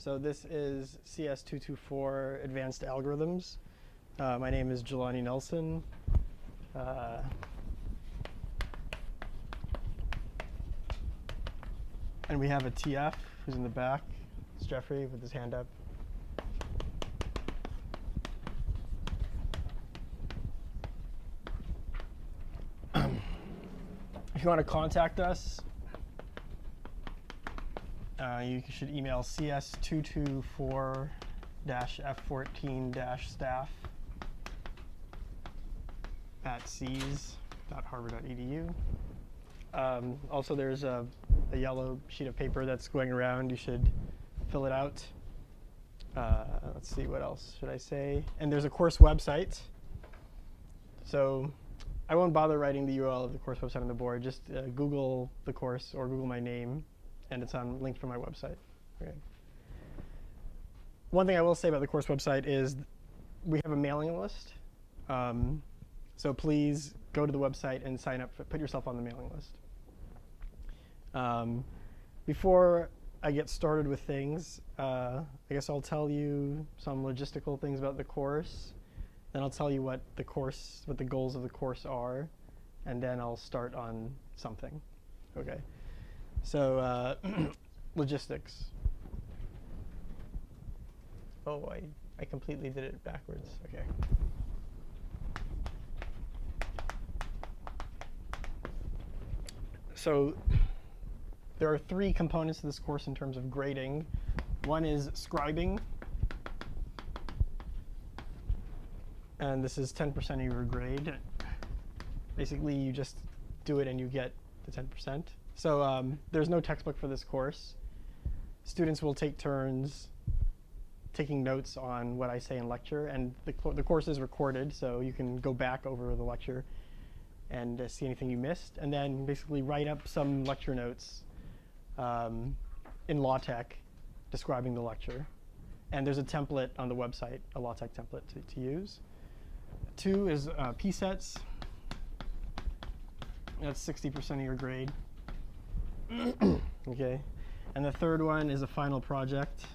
So this is CS224 Advanced Algorithms. My name is Jelani Nelson. And we have a TF who's in the back. It's Jeffrey with his hand up. If you want to contact us, you should email cs224-f14-staff@cs.harvard.edu. Also, there's a yellow sheet of paper that's going around. You should fill it out. Let's see, what else should I say? And there's a course website. So I won't bother writing the URL of the course website on the board. Just Google the course or Google my name, and it's linked from my website. Okay. One thing I will say about the course website is we have a mailing list. So please go to the website and sign up, put yourself on the mailing list. Before I get started with things, I guess I'll tell you some logistical things about the course. Then I'll tell you what the goals of the course are, and then I'll start on something. Okay. So logistics. Oh, I completely did it backwards. Okay. So there are 3 components to this course in terms of grading. One is scribing. And this is 10% of your grade. Basically, you just do it and you get the 10%. So there's no textbook for this course. Students will take turns taking notes on what I say in lecture. And the course is recorded, so you can go back over the lecture and see anything you missed. And then basically write up some lecture notes in LaTeX describing the lecture. And there's a template on the website, a LaTeX template to use. 2 is P-sets. That's 60% of your grade. Okay. And the 3rd one is a final project,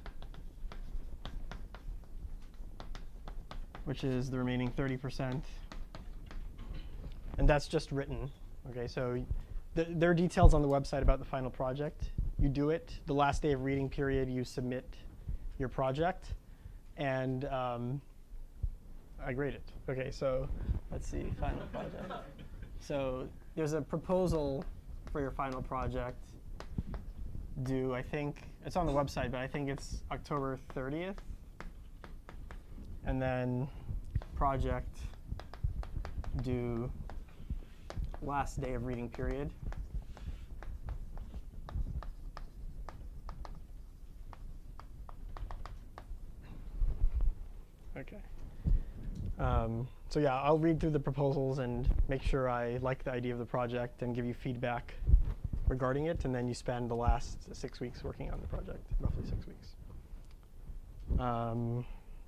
which is the remaining 30%. And that's just written. Okay, so there are details on the website about the final project. You do it. The last day of reading period, you submit your project. And I grade it. OK, so let's see, final project. So there's a proposal for your final project due, I think, it's on the website, but I think it's October 30th. And then project due last day of reading period. OK. So yeah, I'll read through the proposals and make sure I like the idea of the project and give you feedback regarding it. And then you spend the last 6 weeks working on the project, roughly 6 weeks.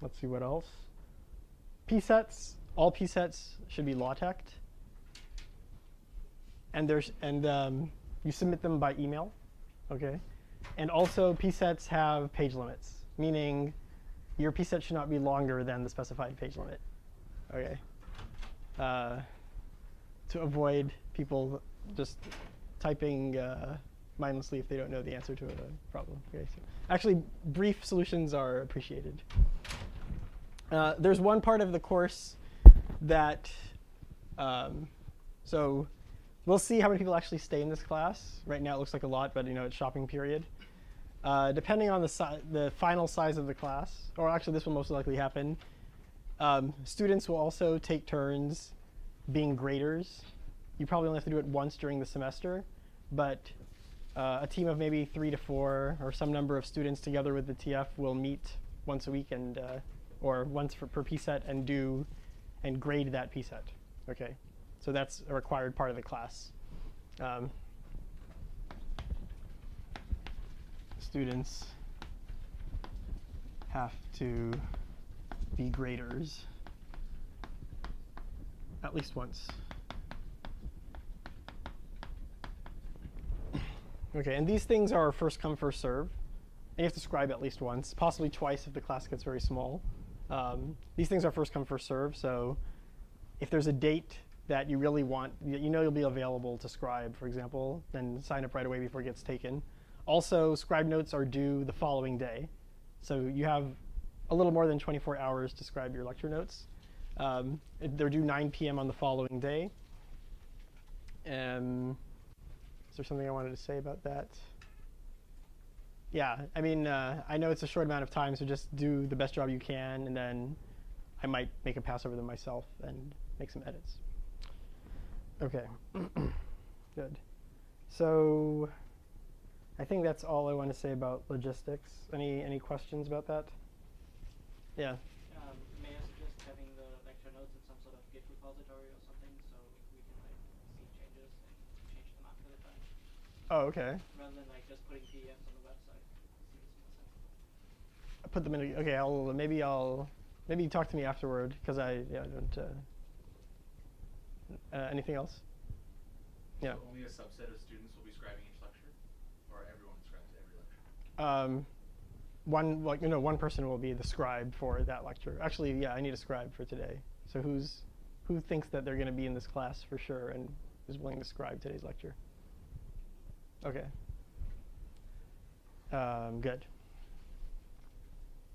Let's see what else. P-sets, all P-sets should be LaTeX. And you submit them by email. OK. And also, P-sets have page limits, meaning your P-set should not be longer than the specified page limit. OK. To avoid people just typing mindlessly if they don't know the answer to a problem. Okay, so actually, brief solutions are appreciated. There's one part of the course that, so we'll see how many people actually stay in this class. Right now, it looks like a lot, but it's shopping period. Depending on the final size of the class, or actually this will most likely happen, students will also take turns being graders. You probably only have to do it once during the semester, but a team of maybe 3 to 4 or some number of students together with the TF will meet once a week and or once per P-set and grade that P-set. Okay, so that's a required part of the class. Students have to be graders at least once. OK, and these things are first come, first serve. you have to scribe at least once, possibly twice if the class gets very small. These things are first come, first serve, so if there's a date that you really want, you know you'll be available to scribe, for example, then sign up right away before it gets taken. Also, scribe notes are due the following day. So you have a little more than 24 hours to scribe your lecture notes. They're due 9 p.m. on the following day. Is there something I wanted to say about that? Yeah, I mean, I know it's a short amount of time, so just do the best job you can, and then I might make a pass over them myself and make some edits. OK, good. So I think that's all I want to say about logistics. Any questions about that? Yeah. May I suggest having the lecture notes in some sort of Git repository or something, so we can like see changes and change them after the fact? Oh, OK. Rather than like just putting PDFs on the website. Seems more sensible. Put them in. OK, maybe talk to me afterward, because I don't. Anything else? Yeah. So only a subset of students will be scribing each lecture, or everyone scribes every lecture? One person will be the scribe for that lecture. Actually, yeah, I need a scribe for today. So who thinks that they're going to be in this class for sure and is willing to scribe today's lecture? OK. Good.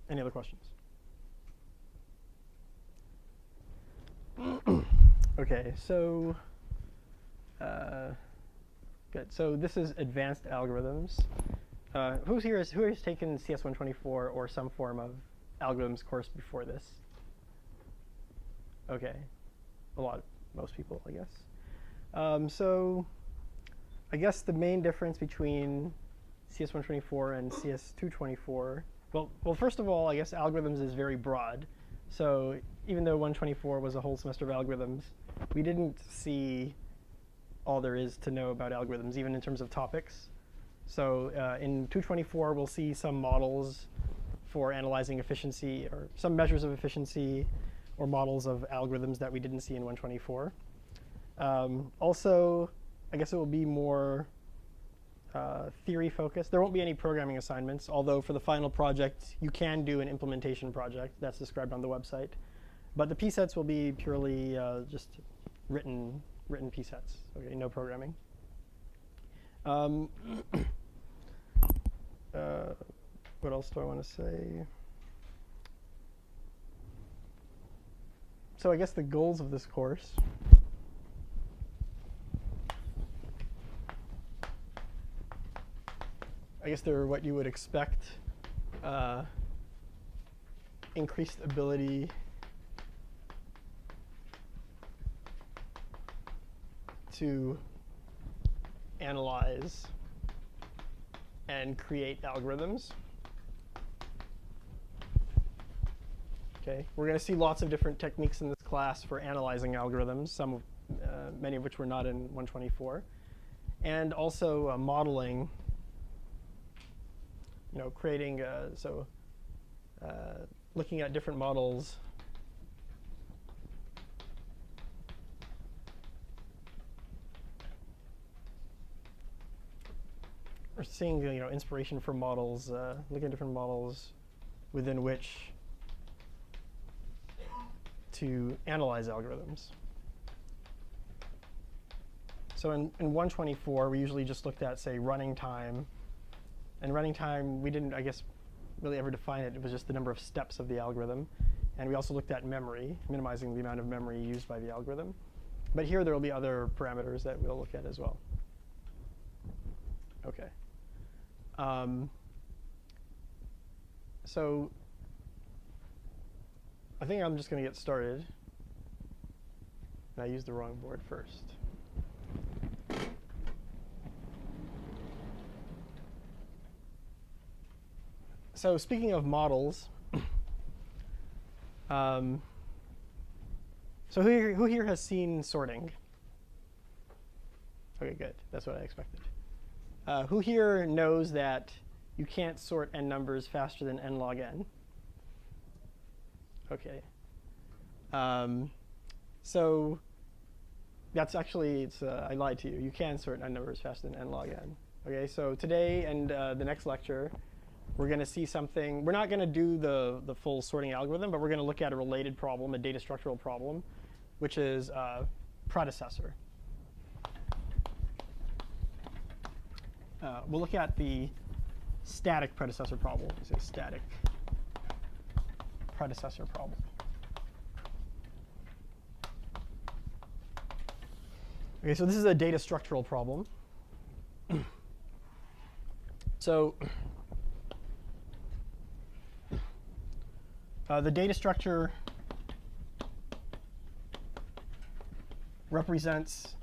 Any other questions? OK, so good. So this is advanced algorithms. Who has taken CS 124 or some form of algorithms course before this? OK, most people, I guess. So I guess the main difference between CS 124 and CS 224, well, first of all, I guess algorithms is very broad. So even though 124 was a whole semester of algorithms, we didn't see all there is to know about algorithms, even in terms of topics. So in 224, we'll see some models for analyzing efficiency, or some measures of efficiency, or models of algorithms that we didn't see in 124. Also, I guess it will be more theory focused. There won't be any programming assignments, although for the final project, you can do an implementation project that's described on the website. But the P-sets will be purely just written P-sets. OK, no programming. What else do I want to say? So I guess the goals of this course. I guess they're what you would expect. Increased ability to analyze and create algorithms. Okay, we're going to see lots of different techniques in this class for analyzing algorithms, many of which were not in 124, and also modeling. Creating looking at different models. We're seeing inspiration from models, looking at different models within which to analyze algorithms. So in 124, we usually just looked at, say, running time. And running time, we didn't, I guess, really ever define it. It was just the number of steps of the algorithm. And we also looked at memory, minimizing the amount of memory used by the algorithm. But here there will be other parameters that we'll look at as well. OK. So I think I'm just going to get started. And I used the wrong board first. So speaking of models, so who here has seen sorting? OK, good. That's what I expected. Who here knows that you can't sort n numbers faster than n log n? OK. So that's actually, I lied to you. You can sort n numbers faster than n log n. OK, so today and the next lecture, we're going to see something. We're not going to do the full sorting algorithm, but we're going to look at a related problem, a data structural problem, which is predecessor. We'll look at the static predecessor problem. It's a static predecessor problem. Okay, so this is a data structural problem. So the data structure represents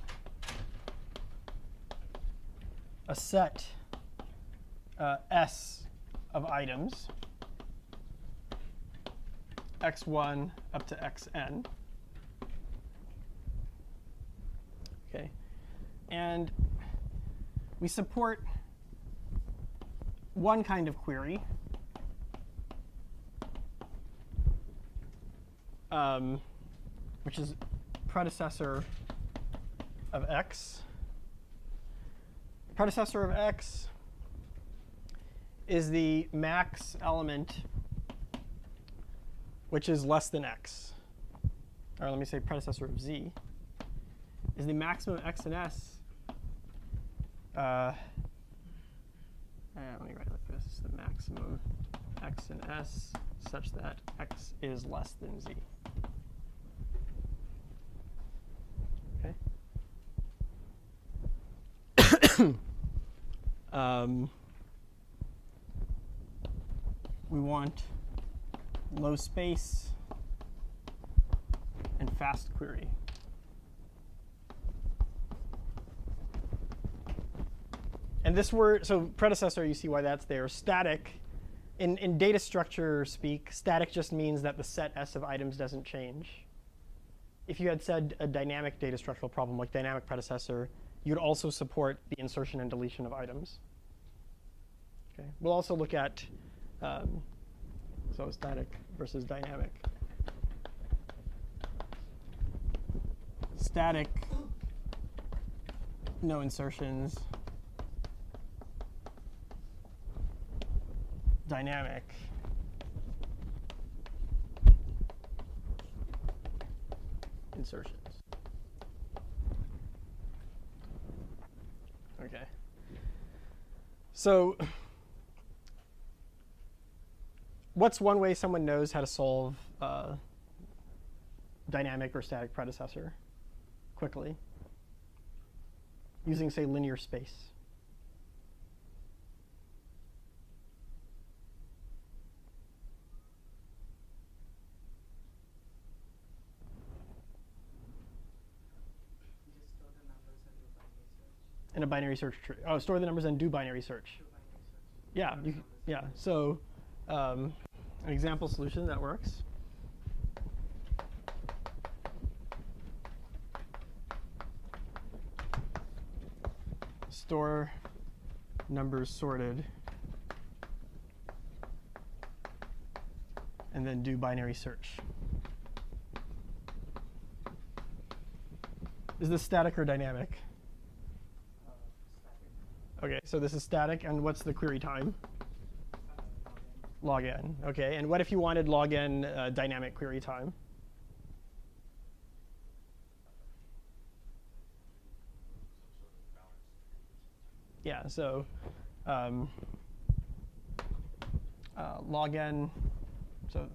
a set S of items, x1 up to xn. Okay, and we support one kind of query, which is predecessor of x. Predecessor of x is the max element which is less than x. Or let me say predecessor of z is the maximum x and s. Let me write it like this: the maximum x and s such that x is less than z. Okay. We want low space and fast query. And this word, so predecessor, you see why that's there. Static, in data structure speak, static just means that the set S of items doesn't change. If you had said a dynamic data structural problem like dynamic predecessor, you'd also support the insertion and deletion of items. Okay. We'll also look at so static versus dynamic. Static, no insertions. Dynamic, insertions. Okay. So what's one way someone knows how to solve dynamic or static predecessor quickly? Using, say, linear space. In a binary search tree. Oh, store the numbers and do binary search. Yeah, yeah. So an example solution that works. Store numbers sorted and then do binary search. Is this static or dynamic? Okay, so this is static, and what's the query time? Log n. Okay, and what if you wanted log n dynamic query time? Yeah, so log n, so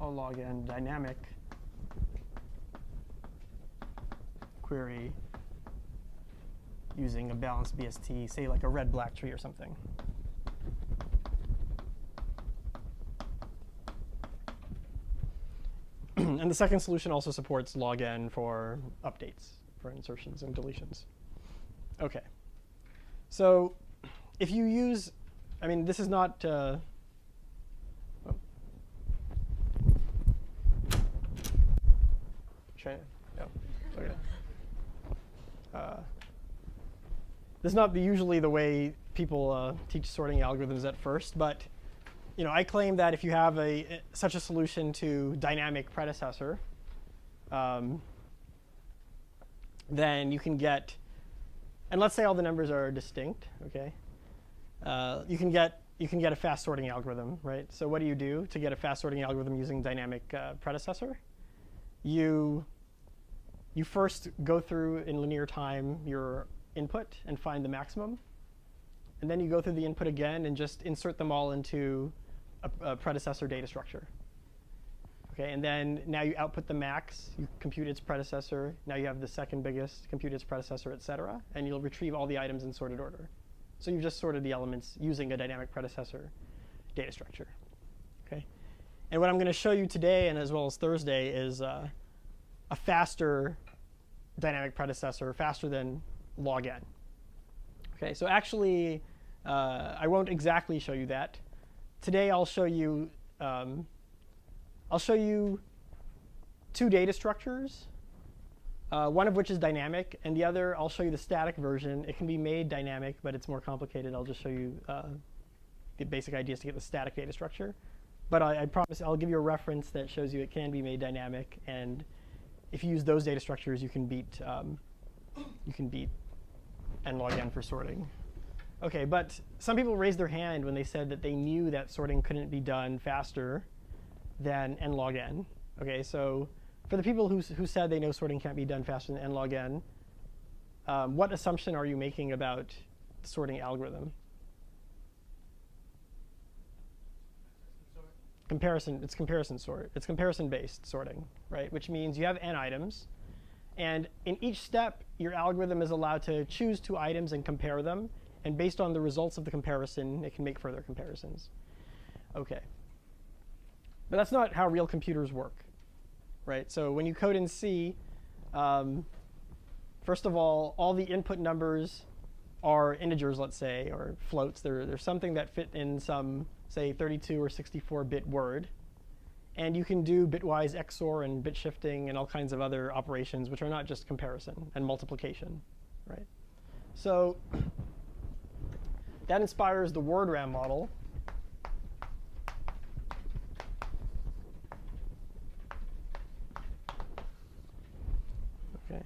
I'll log n dynamic query using a balanced BST, say like a red-black tree or something. And the second solution also supports log n for updates, for insertions and deletions. OK. So if you use, I mean, this is not this is not usually the way people teach sorting algorithms at first, but I claim that if you have such a solution to dynamic predecessor, then you can get, and let's say all the numbers are distinct, okay? You can get you can get a fast sorting algorithm, right? So what do you do to get a fast sorting algorithm using dynamic predecessor? You first go through in linear time your input and find the maximum. And then you go through the input again and just insert them all into a predecessor data structure. Okay, and then now you output the max, you compute its predecessor. Now you have the second biggest, compute its predecessor, et cetera. And you'll retrieve all the items in sorted order. So you've just sorted the elements using a dynamic predecessor data structure. Okay, and what I'm going to show you today and as well as Thursday is a faster dynamic predecessor, faster than log n. Okay, so actually, I won't exactly show you that. Today I'll show you two data structures, one of which is dynamic, and the other I'll show you the static version. It can be made dynamic, but it's more complicated. I'll just show you the basic ideas to get the static data structure. But I promise I'll give you a reference that shows you it can be made dynamic, and if you use those data structures, you can beat n log n for sorting. OK, but some people raised their hand when they said that they knew that sorting couldn't be done faster than n log n. OK, so for the people who said they know sorting can't be done faster than n log n, what assumption are you making about the sorting algorithm? It's comparison sort. It's comparison-based sorting, right? Which means you have n items. And in each step, your algorithm is allowed to choose 2 items and compare them. And based on the results of the comparison, it can make further comparisons. OK. But that's not how real computers work, right? So when you code in C, first of all the input numbers are integers, let's say, or floats. They're something that fit in some, say, 32 or 64-bit word. And you can do bitwise XOR and bit shifting and all kinds of other operations, which are not just comparison and multiplication, right? So that inspires the word RAM model. OK.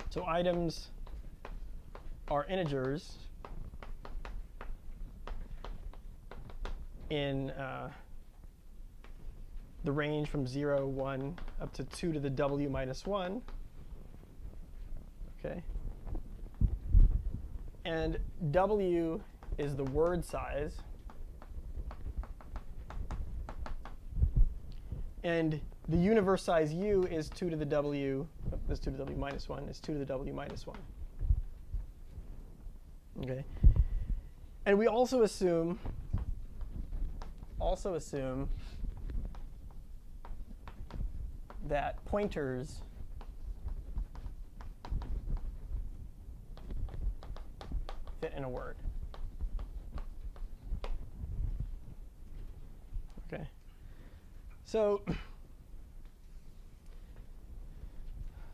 So items are integers in the range from 0, 1, up to 2 to the w minus 1. OK. And w is the word size. And the universe size u is 2 to the w, is 2 to the w minus 1, is 2 to the w minus 1. OK. And we also assume that pointers fit in a word. OK. So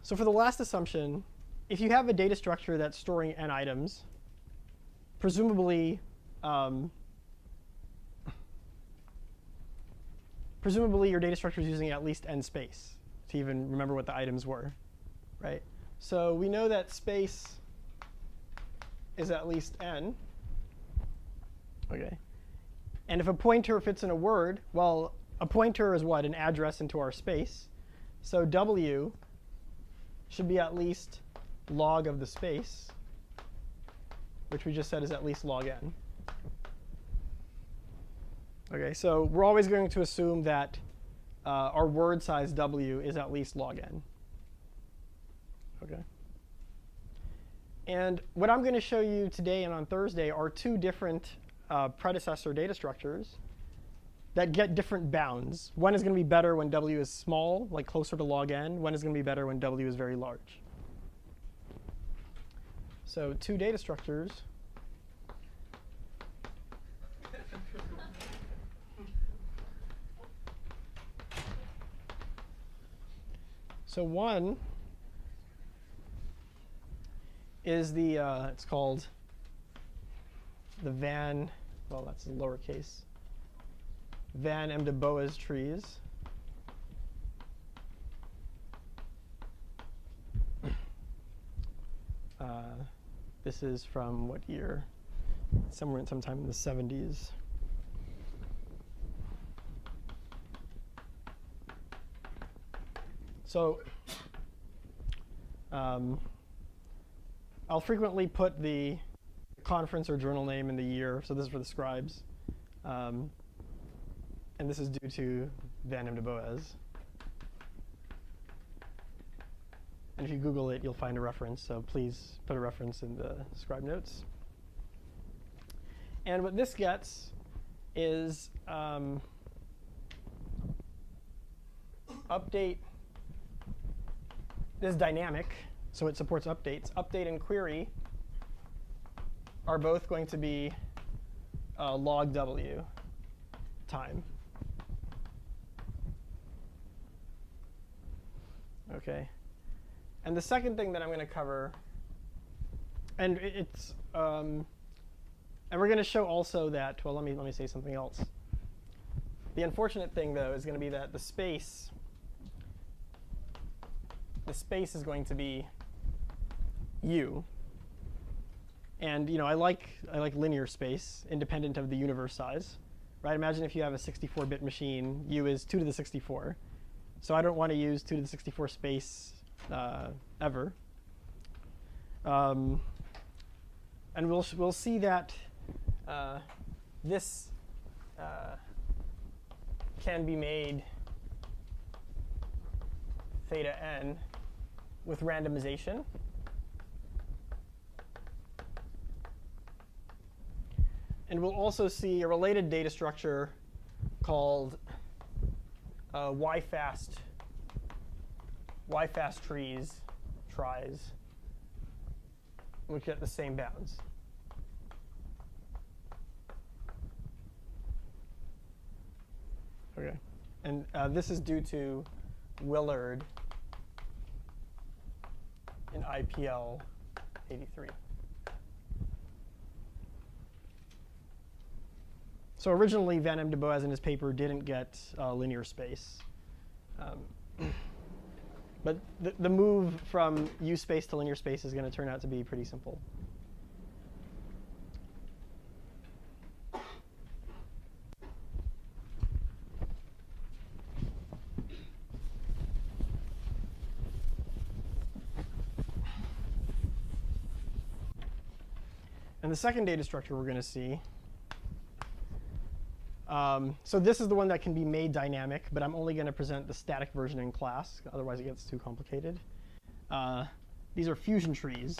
for the last assumption, if you have a data structure that's storing n items, presumably your data structure is using at least n space to even remember what the items were, right? So we know that space is at least n. OK. And if a pointer fits in a word, well, a pointer is what? An address into our space. So w should be at least log of the space, which we just said is at least log n. OK, so we're always going to assume that our word size w is at least log n. OK. And what I'm going to show you today and on Thursday are 2 different predecessor data structures that get different bounds. One is going to be better when w is small, like closer to log n. One is going to be better when w is very large. So 2 data structures. So one is the, it's called the Van, well, that's lowercase, Van M. de Boas trees. This is from what year? sometime in the 70s. So I'll frequently put the conference or journal name in the year. So this is for the scribes. And this is due to Van Em de Boez. And if you Google it, you'll find a reference. So please put a reference in the scribe notes. And what this gets is update. This is dynamic, so it supports updates. Update and query are both going to be log W time. OK. And the second thing that I'm going to cover, and it's, and we're going to show also that, well, let me say something else. The unfortunate thing, though, is going to be that the space is going to be U. And I like linear space, independent of the universe size. Right? Imagine if you have a 64-bit machine, U is 2 to the 64. So I don't want to use 2 to the 64 space ever. And we'll see that this can be made theta n with randomization. And we'll also see a related data structure called Y-fast trees, tries, which get the same bounds. OK. And this is due to Willard in IPL 83. So originally, Van Em de Boez in his paper didn't get linear space. But the move from U space to linear space is going to turn out to be pretty simple. And the second data structure we're going to see, so this is the one that can be made dynamic, but I'm only going to present the static version in class. Otherwise, it gets too complicated. These are fusion trees.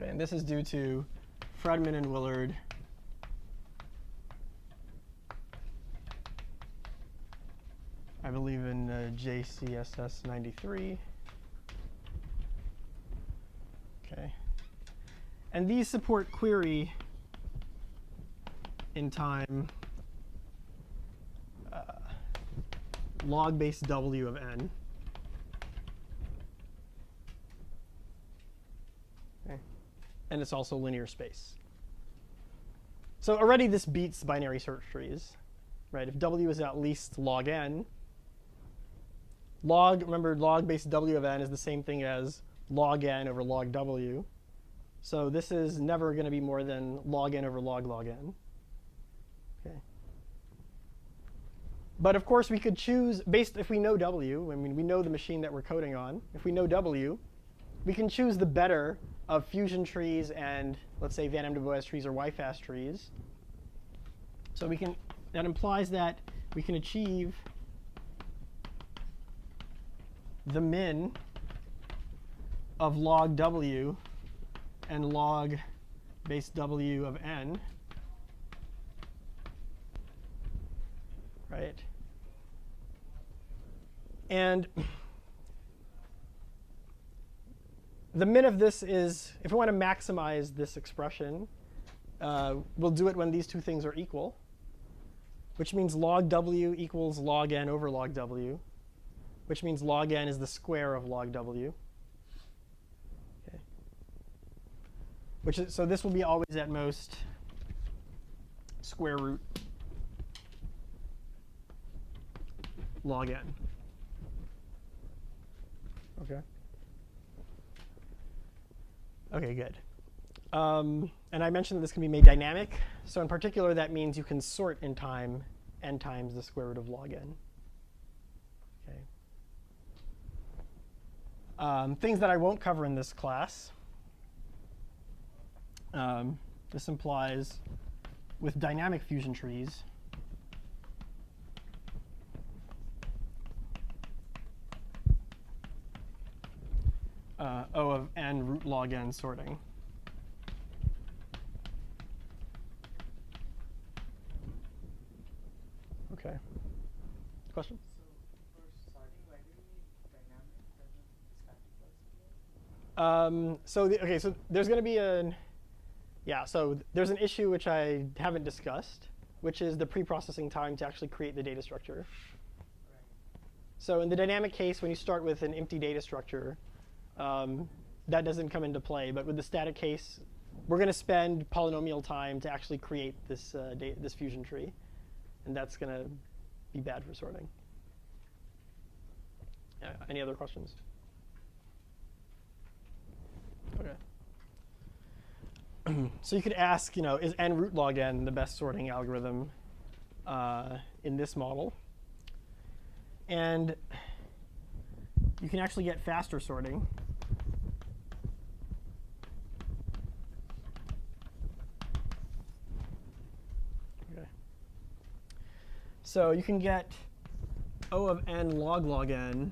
Okay, and this is due to Fredman and Willard. I believe in JCSS 93. OK. And these support query in time log base W of n. Okay. And it's also linear space. So already this beats binary search trees. Right? If W is at least log n, remember, log base W of n is the same thing as log n over log W. So this is never going to be more than log n over log n. Okay. But of course, we could choose, if we know W, I mean, we know the machine that we're coding on. If we know W, we can choose the better of fusion trees and, let's say, Van Em de Boez trees or Y-fast trees. So that implies that we can achieve the min of log W and log base W of n, right? And the min of this is, if we want to maximize this expression, we'll do it when these two things are equal, which means log W equals log n over log W, which means log n is the square of log W. Okay. So this will be always at most square root log n. Okay. Okay, good. And I mentioned that this can be made dynamic. So in particular, that means you can sort in time n times the square root of log n. Okay. Things that I won't cover in this class. This implies with dynamic fusion trees, O of n root log n sorting. Okay. Question? So for sorting, why do we need dynamic rather than static logic? Okay, so there's going to be so there's an issue which I haven't discussed, which is the pre-processing time to actually create the data structure. Right. So in the dynamic case, when you start with an empty data structure, that doesn't come into play. But with the static case, we're going to spend polynomial time to actually create this this fusion tree, and that's going to be bad for sorting. Any other questions? Okay. So you could ask, is n root log n the best sorting algorithm in this model? And you can actually get faster sorting. Okay. So you can get O of n log n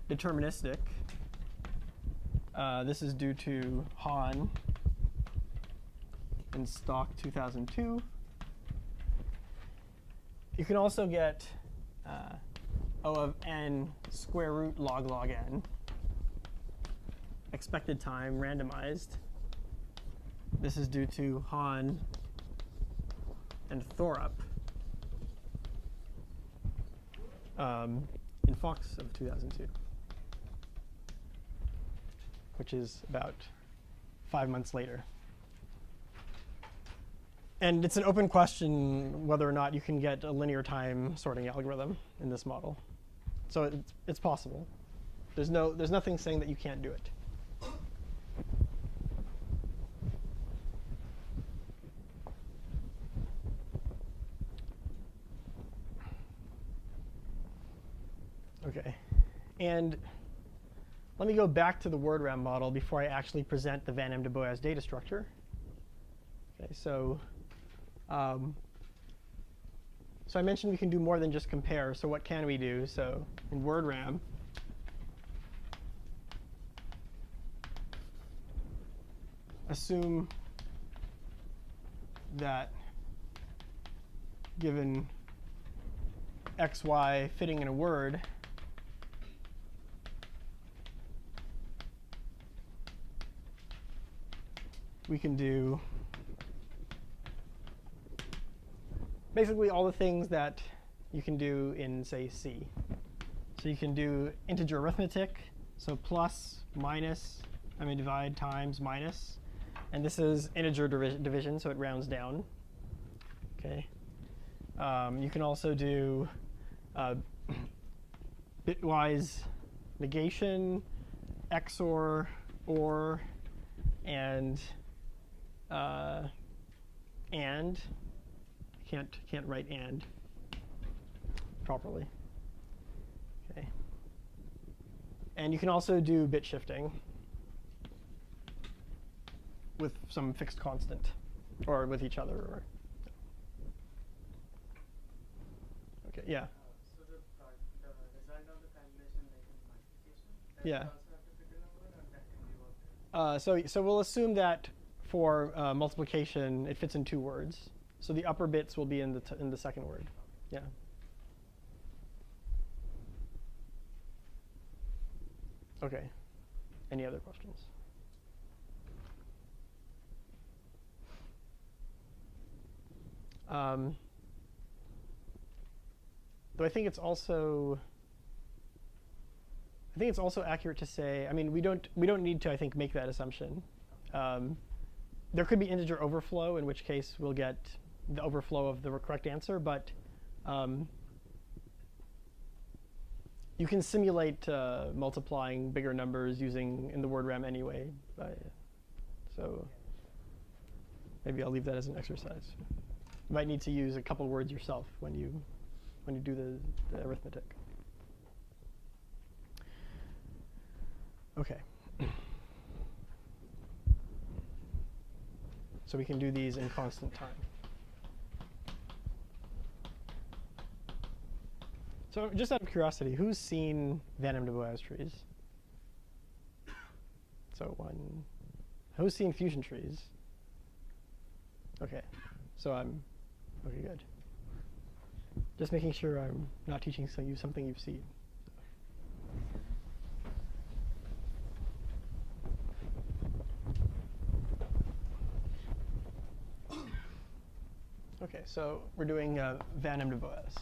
deterministic. This is due to Hahn in Stock 2002. You can also get O of n square root log n, expected time randomized. This is due to Hahn and Thorup in Fox of 2002, which is about 5 months later. And it's an open question whether or not you can get a linear time sorting algorithm in this model. So it's possible. There's nothing saying that you can't do it. Okay. And let me go back to the word RAM model before I actually present the Van M. de Boas data structure. Okay, so I mentioned we can do more than just compare. So what can we do? So in word RAM, assume that given x, y fitting in a word, we can do basically all the things that you can do in, say, C. So you can do integer arithmetic, so plus, minus, divide, times, minus. And this is integer division, so it rounds down. Okay. You can also do bitwise negation, XOR, OR, and can't write and properly. Okay. And you can also do bit shifting with some fixed constant, or with each other. Or okay, yeah. So the result of the calculation, like in multiplication, that Yeah. also have to fit in a word, or that can be worked out? So we'll assume that for multiplication, it fits in 2 words. So the upper bits will be in the second word. Yeah. Okay. Any other questions? Though I think it's also accurate to say, we don't need to, I think, make that assumption. There could be integer overflow, in which case we'll get the overflow of the correct answer. But you can simulate multiplying bigger numbers using in the word RAM anyway. So maybe I'll leave that as an exercise. You might need to use a couple words yourself when you do the arithmetic. Okay. So we can do these in constant time. So just out of curiosity, who's seen Van M. de Boas trees? So one. Who's seen fusion trees? Okay. So okay, good. Just making sure I'm not teaching you something you've seen. Okay, so we're doing Van M. de Boas.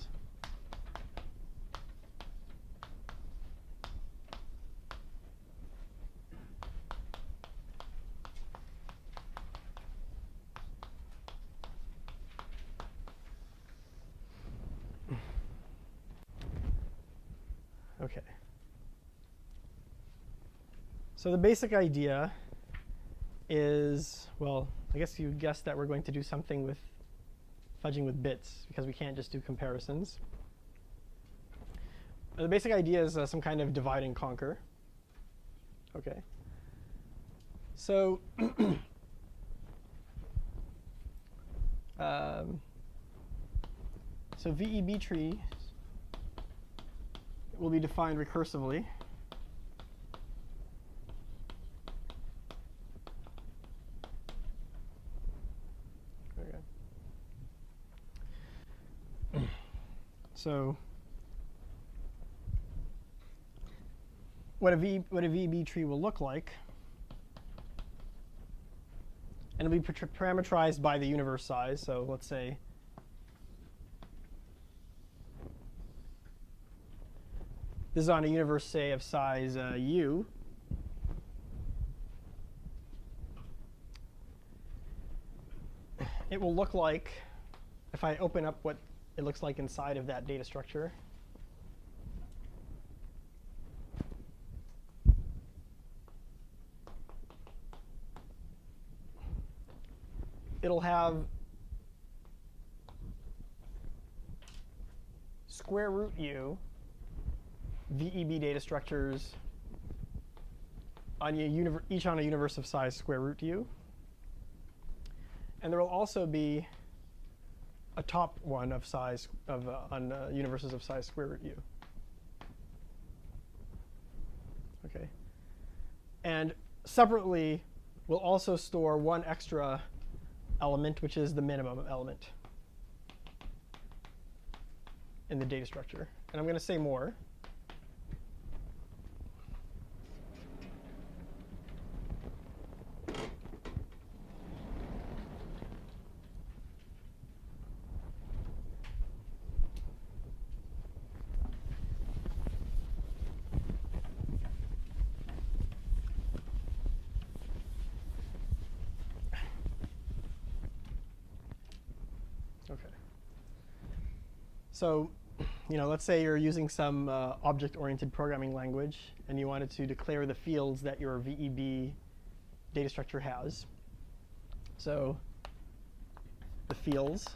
Okay. So the basic idea is, well, I guess you guessed that we're going to do something with fudging with bits, because we can't just do comparisons. The basic idea is some kind of divide and conquer. Okay. So so VEB trees will be defined recursively. Okay. So what a VEB tree will look like, and it'll be parameterized by the universe size. So let's say this is on a universe, say, of size u. It will look like, if I open up what it looks like inside of that data structure, it'll have square root u VEB data structures on each on a universe of size square root u. And there will also be a top one of size on universes of size square root u. Okay. And separately, we'll also store one extra element, which is the minimum element in the data structure. And I'm going to say more. Okay. So, let's say you're using some object-oriented programming language, and you wanted to declare the fields that your VEB data structure has. So the fields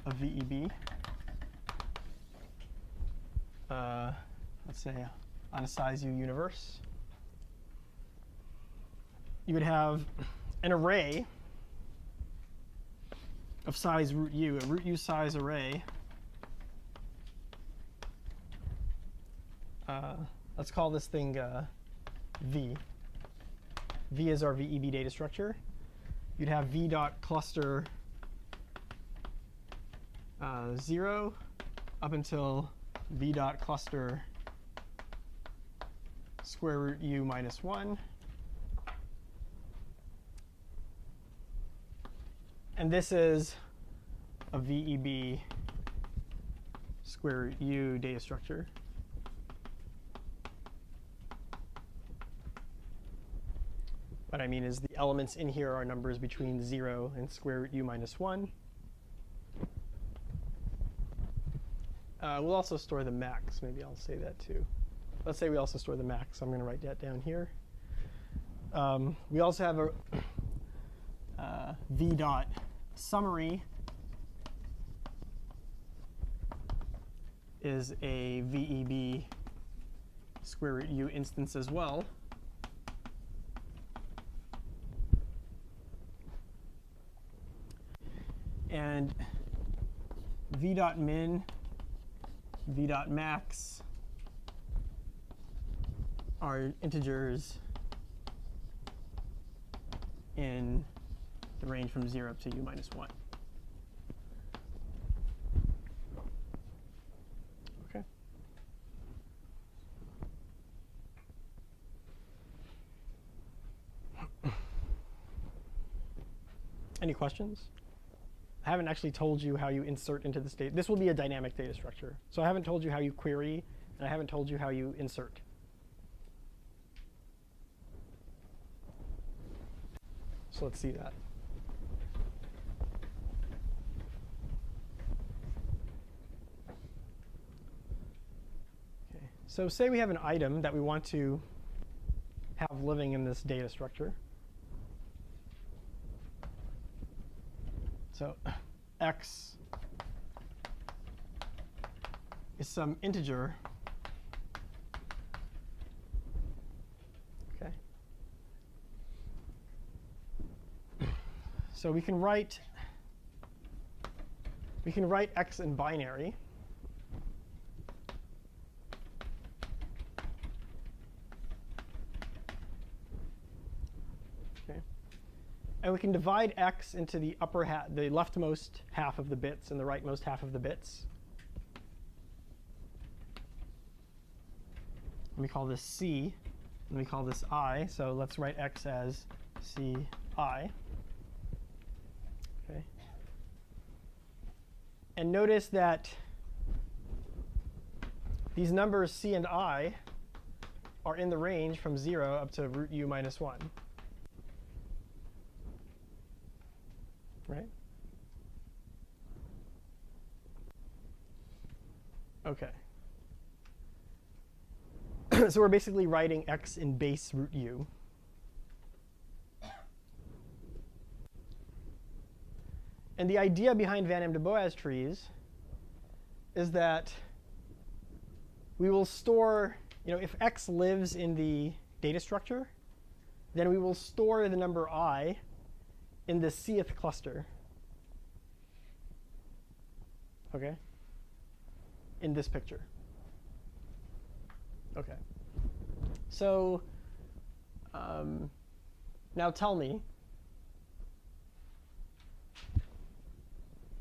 of VEB, let's say on a size u universe, you would have an array of size root u, a root u size array. Let's call this thing V. V is our VEB data structure. You'd have v dot cluster 0 up until v dot cluster square root u minus 1. And this is a VEB square root u data structure. What I mean is the elements in here are numbers between 0 and square root u minus 1. We'll also store the max. Maybe I'll say that too. Let's say we also store the max. I'm going to write that down here. We also have a v dot summary is a VEB square root u instance as well. And v dot min, v dot max are integers in the range from 0 up to u minus 1. Okay. Any questions? I haven't actually told you how you insert into this data. This will be a dynamic data structure. So I haven't told you how you query, and I haven't told you how you insert. So let's see that. Okay. So say we have an item that we want to have living in this data structure. So x is some integer. Okay. So we can write x in binary. Okay. And we can divide x into the the leftmost half of the bits and the rightmost half of the bits. And we call this c, and we call this I. So let's write x as ci. Okay. And notice that these numbers c and I are in the range from 0 up to root u minus 1. Right? OK. So we're basically writing x in base root u. And the idea behind Van Em de Boas trees is that we will store, if x lives in the data structure, then we will store the number I in the cth cluster. OK? In this picture. OK. So now tell me,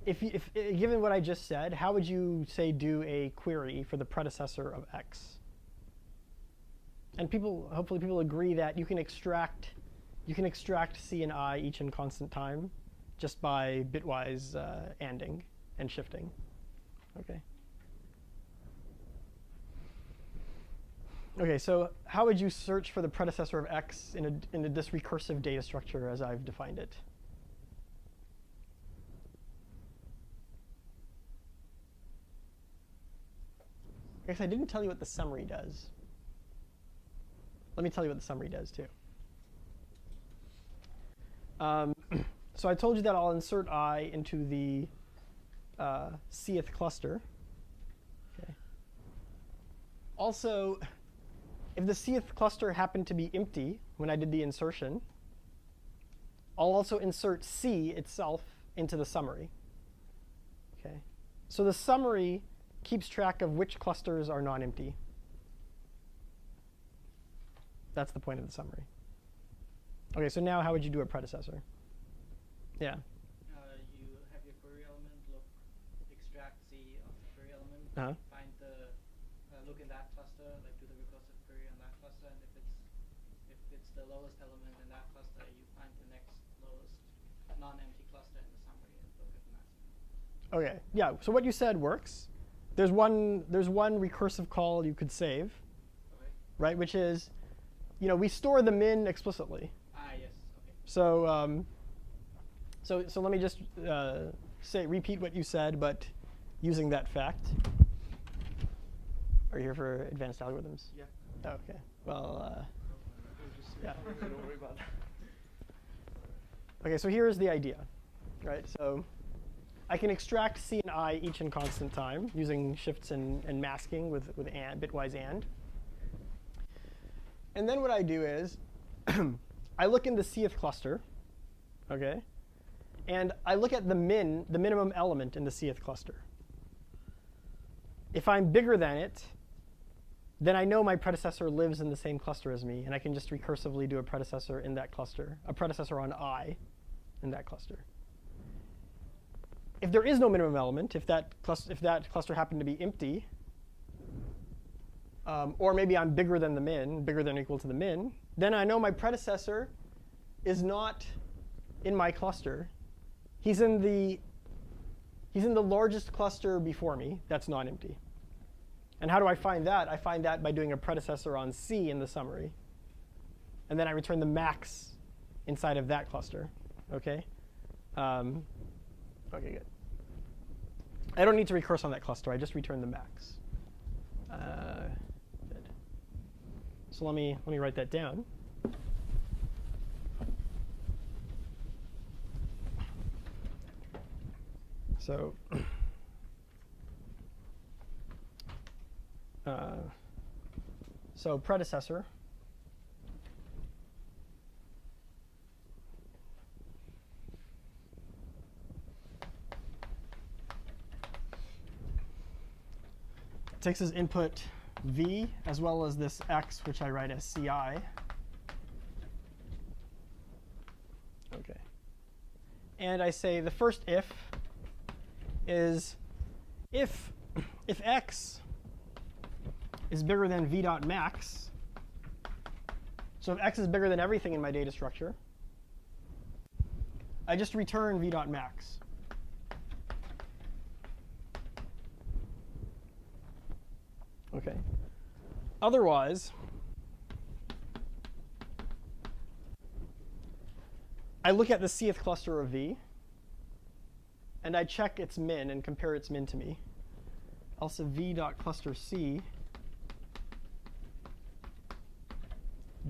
if given what I just said, how would you say do a query for the predecessor of x? And hopefully people agree that you can extract c and I each in constant time just by bitwise anding and shifting. OK. OK, so how would you search for the predecessor of x in this recursive data structure as I've defined it? I guess I didn't tell you what the summary does. Let me tell you what the summary does, too. So I told you that I'll insert I into the cth cluster. Okay. Also, if the cth cluster happened to be empty when I did the insertion, I'll also insert c itself into the summary. Okay. So the summary keeps track of which clusters are non-empty. That's the point of the summary. OK, so now how would you do a predecessor? Yeah. You have your query element, extract c of the query element, find look in that cluster, like do the recursive query on that cluster, and if it's the lowest element in that cluster, you find the next lowest non-empty cluster in the summary and look at the maximum. OK, yeah. So what you said works. There's one recursive call you could save, right? Which is, we store the min explicitly. Ah, yes. OK. So so let me just repeat what you said, but using that fact. Are you here for advanced algorithms? Yeah. Oh, okay. Well, yeah. Don't worry about that. Okay, so here's the idea, right? So I can extract C and I each in constant time using shifts and masking with and, bitwise and. And then what I do is I look in the Cth cluster, okay? And I look at the minimum element in the Cth cluster. If I'm bigger than it, then I know my predecessor lives in the same cluster as me, and I can just recursively do a predecessor in that cluster, a predecessor on I in that cluster. If there is no minimum element, if that cluster happened to be empty, or maybe I'm bigger than the min, bigger than or equal to the min, then I know my predecessor is not in my cluster. He's in the largest cluster before me that's not empty. And how do I find that? I find that by doing a predecessor on C in the summary. And then I return the max inside of that cluster. OK? OK, good. I don't need to recurse on that cluster. I just return the max. Good. So let me write that down. So predecessor takes as input v as well as this x, which I write as ci. OK. And I say the first if is if x is bigger than v dot max, so if x is bigger than everything in my data structure, I just return v dot max. OK. Otherwise, I look at the Cth cluster of v, and I check its min and compare its min to me. Also v dot cluster C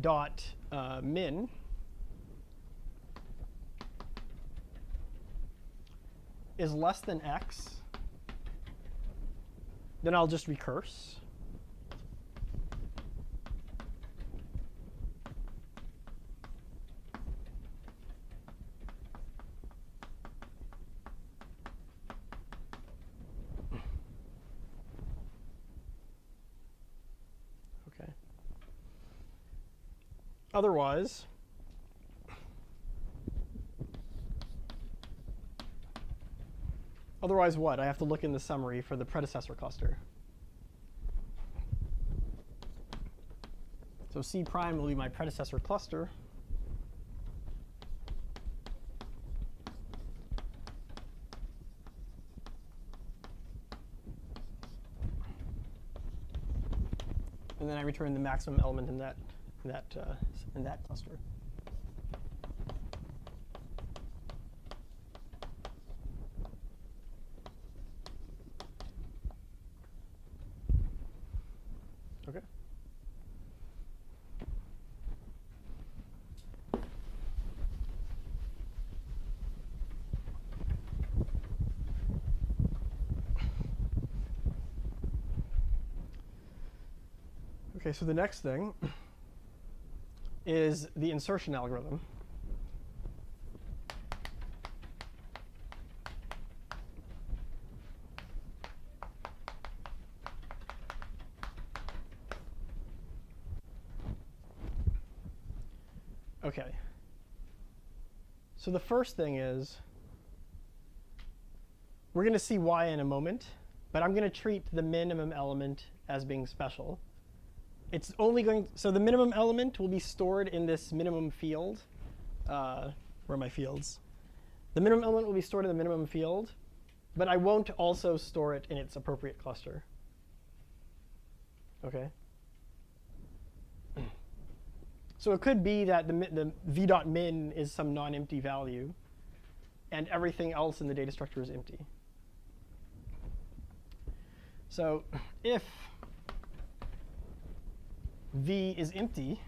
dot min is less than x, then I'll just recurse. OK. Otherwise what? I have to look in the summary for the predecessor cluster. So C prime will be my predecessor cluster. And then I return the maximum element in that cluster. OK. OK, so the next thing is the insertion algorithm. OK. So the first thing is we're going to see why in a moment, but I'm going to treat the minimum element as being special. It's only going so the minimum element will be stored in this minimum field. Where are my fields? The minimum element will be stored in the minimum field, but I won't also store it in its appropriate cluster. OK? So it could be that the v dot min is some non-empty value, and everything else in the data structure is empty. So if V is empty,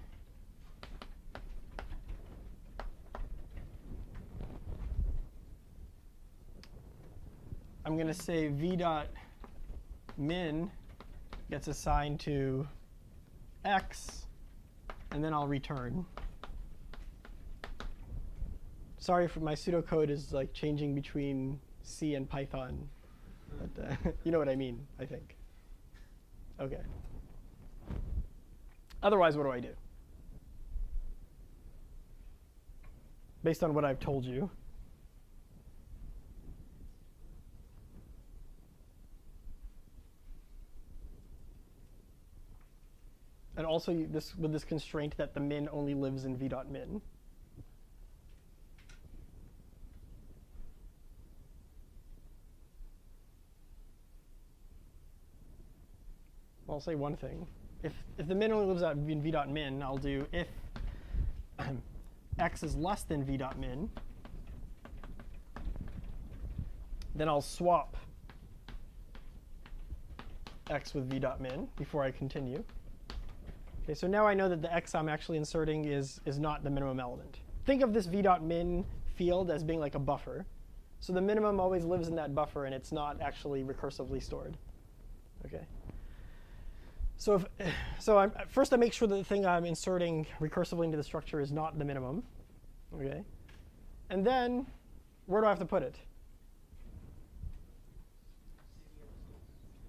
I'm going to say V dot min gets assigned to X, and then I'll return. Sorry for my pseudocode is like changing between C and Python, but you know what I mean, I think. OK. Otherwise, what do I do? Based on what I've told you. And also with this constraint that the min only lives in v.min. Well, I'll say one thing. If the min only lives out in v.min, I'll do if x is less than v.min, then I'll swap x with v.min before I continue. Okay, so now I know that the x I'm actually inserting is not the minimum element. Think of this v.min field as being like a buffer. So the minimum always lives in that buffer, and it's not actually recursively stored. Okay. So first I make sure that the thing I'm inserting recursively into the structure is not the minimum. Okay. And then where do I have to put it?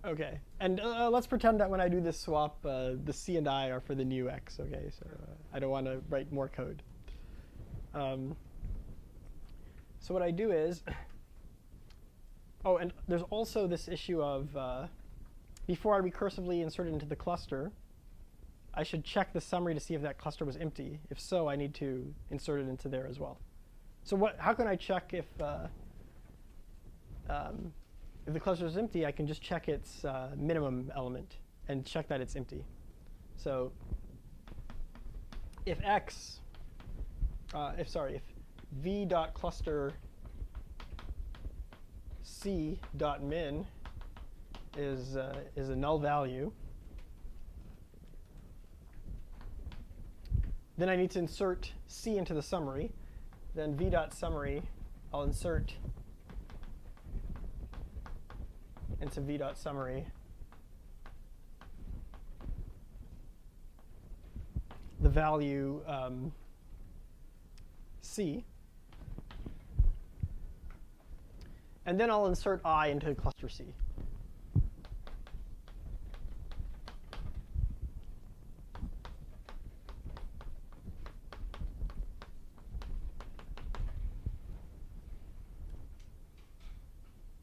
OK. And let's pretend that when I do this swap, the C and I are for the new x. OK. So I don't want to write more code. So what I do is, oh, and there's also this issue of before I recursively insert it into the cluster, I should check the summary to see if that cluster was empty. If so, I need to insert it into there as well. So how can I check if the cluster is empty? I can just check its minimum element and check that it's empty. So if if v.cluster c.min is a null value, then I need to insert C into the summary. Then v.summary, I'll insert into v.summary the value C. And then I'll insert I into cluster C.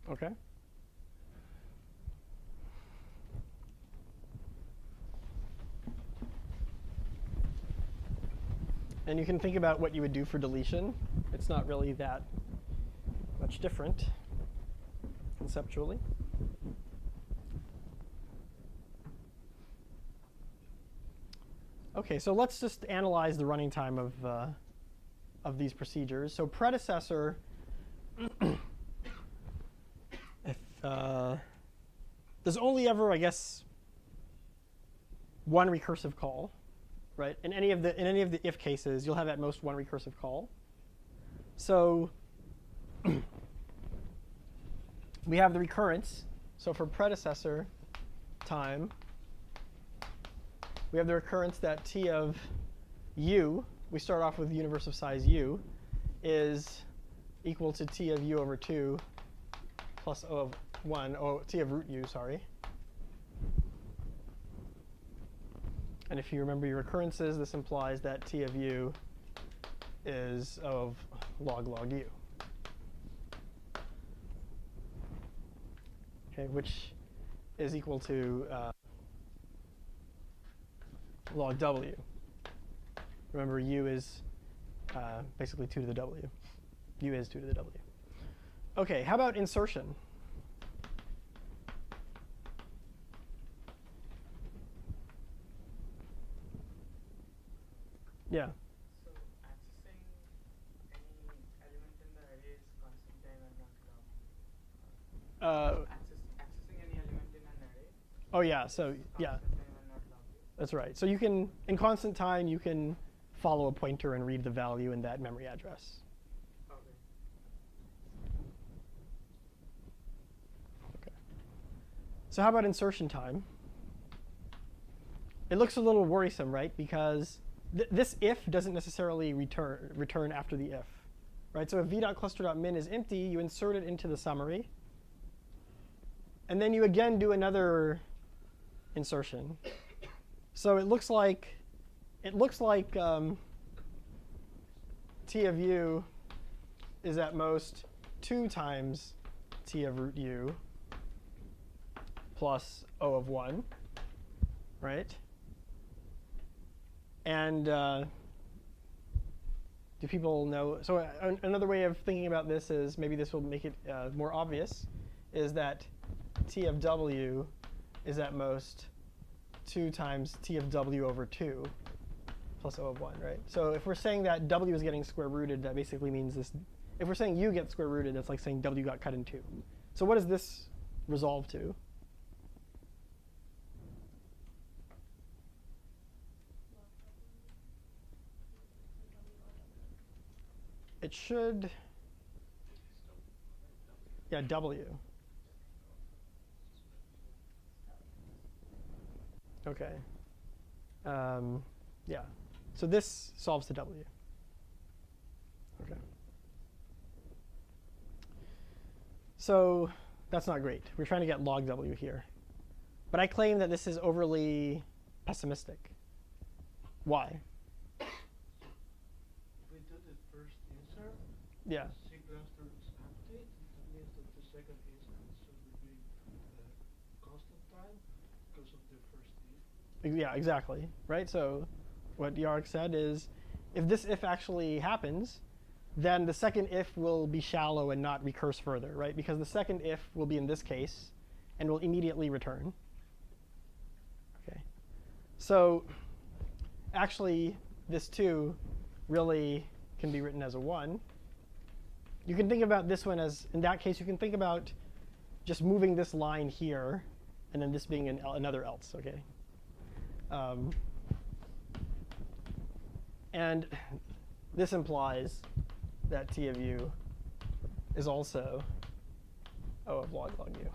OK. And you can think about what you would do for deletion. It's not really that much different conceptually. OK, so let's just analyze the running time of these procedures. So predecessor, there's only ever, I guess, one recursive call, right? In any of the if cases, you'll have at most one recursive call. So we have the recurrence. So for predecessor time, we have the recurrence that t of u, we start off with the universe of size u, is equal to t of u over 2 plus O of 1, t of root u, sorry. And if you remember your recurrences, this implies that t of u is of log u. Okay, which is equal to log w. Remember, u is basically 2 to the w. U is 2 to the w. OK, how about insertion? Yeah. So accessing any element in the array is constant time and not log. Accessing any element in an array. Oh yeah. So yeah. Constant time and not log. That's right. So you can, in constant time, you can follow a pointer and read the value in that memory address. Okay. So how about insertion time? It looks a little worrisome, right? Because this if doesn't necessarily return after the if, right? So if v.cluster.min is empty, you insert it into the summary. And then you again do another insertion. So it looks like t of u is at most 2 times t of root u plus O of 1, right? And do people know? So another way of thinking about this is, maybe this will make it more obvious, is that t of w is at most 2 times t of w over 2 plus O of 1, right? So if we're saying that w is getting square rooted, that basically means this. If we're saying u gets square rooted, that's like saying w got cut in 2. So what does this resolve to? It should, yeah, w. OK. Yeah. So this solves the w. OK. So that's not great. We're trying to get log w here. But I claim that this is overly pessimistic. Why? We did the first insert. Yeah. C cluster is empty. That means that the second insert should be constant time because of the first if. Yeah, exactly. Right. So what Jarek said is, if this if actually happens, then the second if will be shallow and not recurse further, right? Because the second if will be in this case and will immediately return. Okay. So actually, this 2 really can be written as a 1. You can think about this one as, in that case, you can think about just moving this line here, and then this being another else, OK? And this implies that t of u is also O of log u.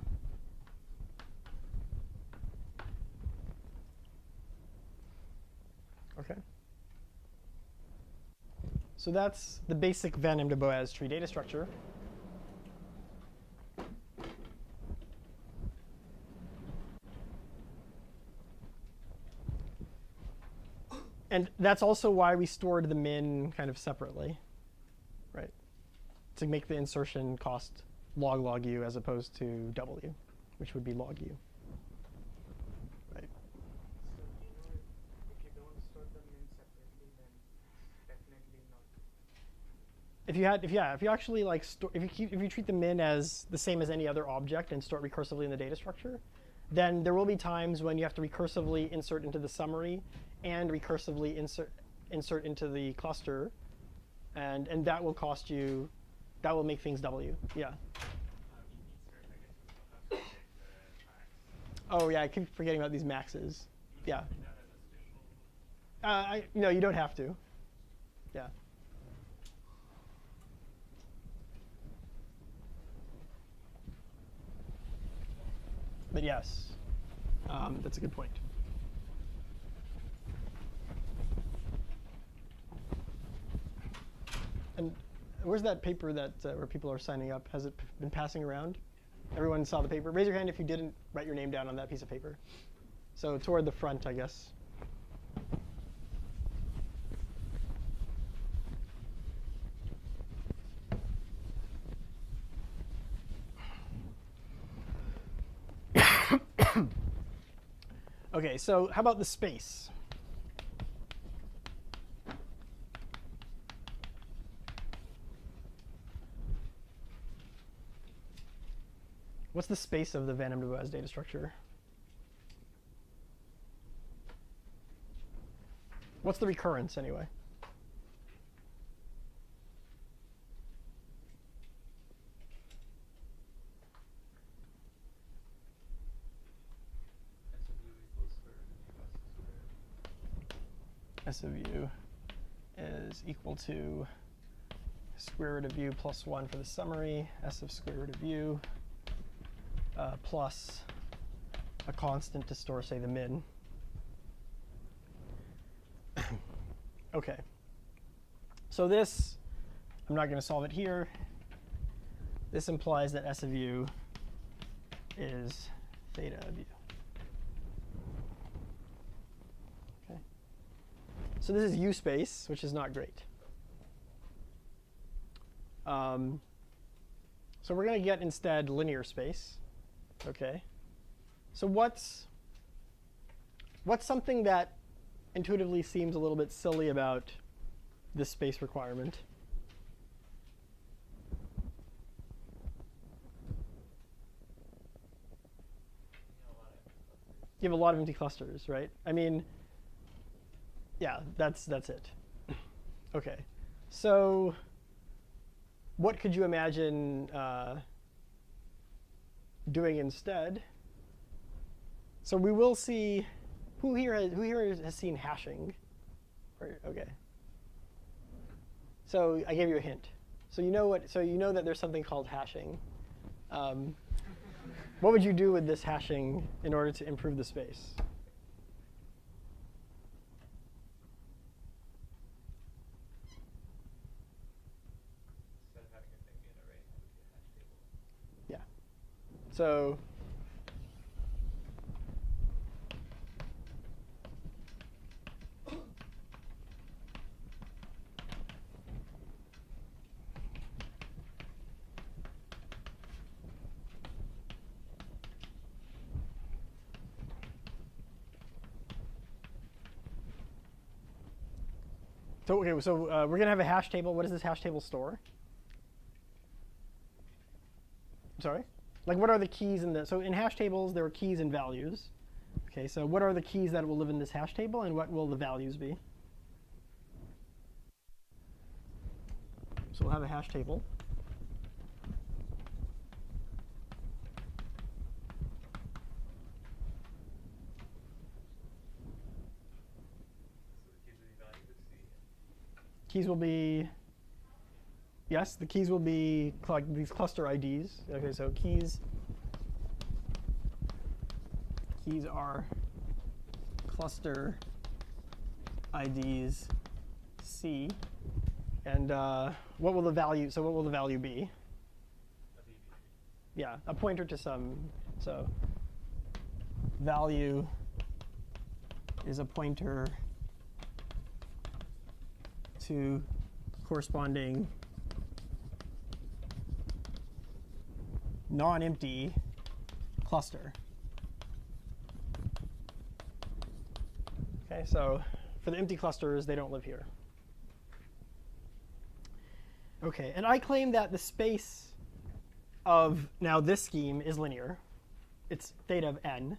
OK. So that's the basic Van M de Boas tree data structure. And that's also why we stored the min kind of separately, right? To make the insertion cost log u as opposed to w, which would be log u. Right. So if you don't store the min separately, then definitely not. If you actually like if you treat the min as the same as any other object and store it recursively in the data structure, then there will be times when you have to recursively insert into the summary and recursively insert into the cluster, and that will cost you, that will make things w. Yeah. Oh yeah, I keep forgetting about these maxes. Yeah. No, you don't have to. Yeah. But yes, that's a good point. And where's that paper that where people are signing up? Has it been passing around? Everyone saw the paper? Raise your hand if you didn't write your name down on that piece of paper. So toward the front, I guess. OK, so how about the space? What's the space of the Van M de Boas data structure? What's the recurrence, anyway? S of u is equal to square root of u plus 1 for the summary, s of square root of u, plus a constant to store, say, the min. OK. So this, I'm not going to solve it here. This implies that s of u is theta of u. OK. So this is u space, which is not great. So we're going to get instead linear space. OK. So what's something that intuitively seems a little bit silly about this space requirement? You have a lot of empty clusters, right? I mean, yeah, that's it. OK. So what could you imagine doing instead? So we will see. Who here has seen hashing? OK. So I gave you a hint. So you know what? So you know that there's something called hashing. What would you do with this hashing in order to improve the space? Instead of having a thing be an array, it would be a hash table. Yeah. So OK, so we're going to have a hash table. What does this hash table store? I'm sorry? Like, what are the keys in the? So in hash tables, there are keys and values. OK, so what are the keys that will live in this hash table, and what will the values be? So we'll have a hash table. Keys will be, yes, the keys will be like these cluster IDs. OK, so keys are cluster IDs C. And what will the value? So what will the value be? Yeah, a pointer to some. So value is a pointer to corresponding non-empty cluster. OK, so for the empty clusters, they don't live here. OK, and I claim that the space of now this scheme is linear. It's theta of n.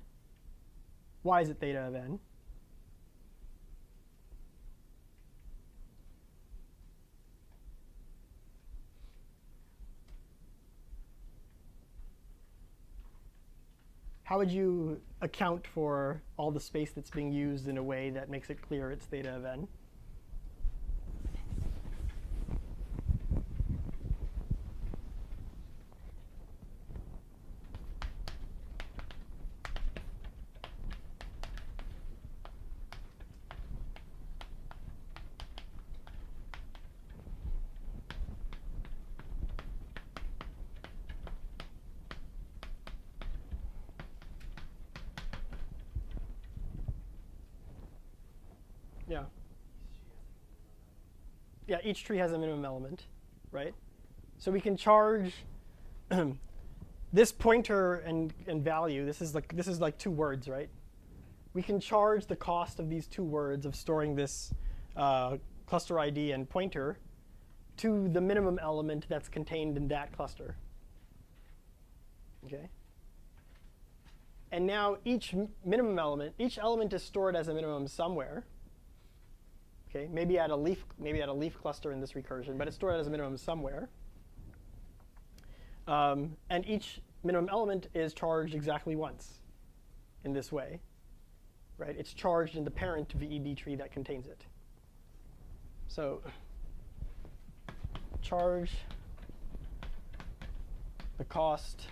Why is it theta of n? How would you account for all the space that's being used in a way that makes it clear it's theta of n? Yeah. Yeah, each tree has a minimum element, right? So we can charge this pointer and value. This is like two words, right? We can charge the cost of these two words of storing this cluster ID and pointer to the minimum element that's contained in that cluster. OK? And now each minimum element, each element is stored as a minimum somewhere. Okay, maybe at a leaf cluster in this recursion, but it's stored as a minimum somewhere. And each minimum element is charged exactly once in this way, right? It's charged in the parent VEB tree that contains it. So charge the cost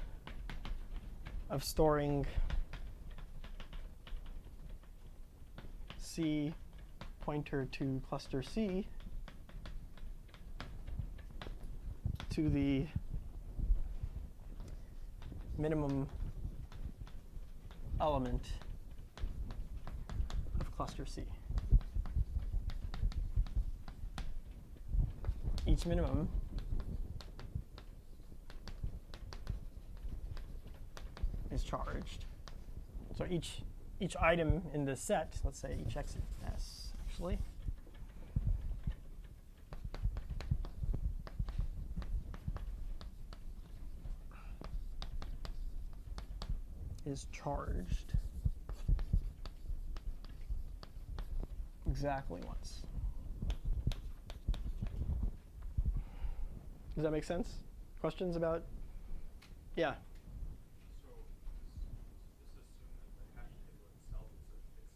of storing C pointer to cluster C to the minimum element of cluster C. Each minimum is charged. So each item in this set, let's say each XS actually, is charged exactly once. Does that make sense? Questions about? Yeah. So this assumes that the hash table itself is a fixed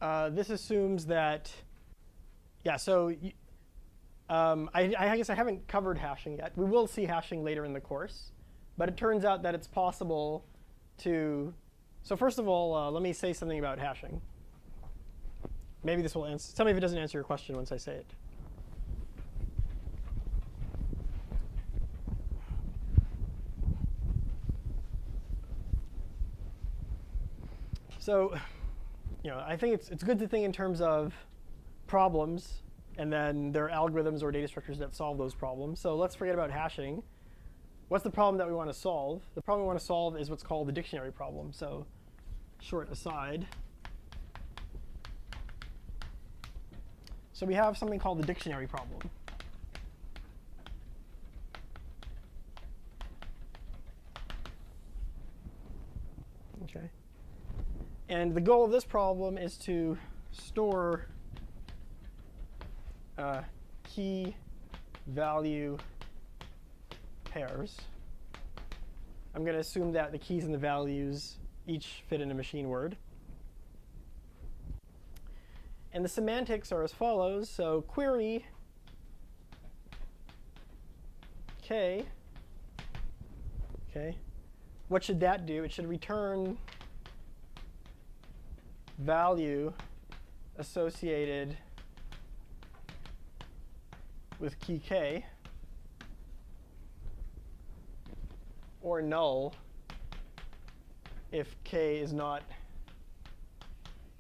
size. This assumes that, yeah, so I guess I haven't covered hashing yet. We will see hashing later in the course. But it turns out that it's possible to, so first of all, let me say something about hashing. Maybe this will answer, tell me if it doesn't answer your question once I say it. So, I think it's good to think in terms of problems, and then there are algorithms or data structures that solve those problems. So let's forget about hashing. What's the problem that we want to solve? The problem we want to solve is what's called the dictionary problem. So short aside. So we have something called the dictionary problem. Okay. And the goal of this problem is to store key value pairs. I'm going to assume that the keys and the values each fit in a machine word. And the semantics are as follows. So query k. Okay. What should that do? It should return value associated with key k, or null if k is not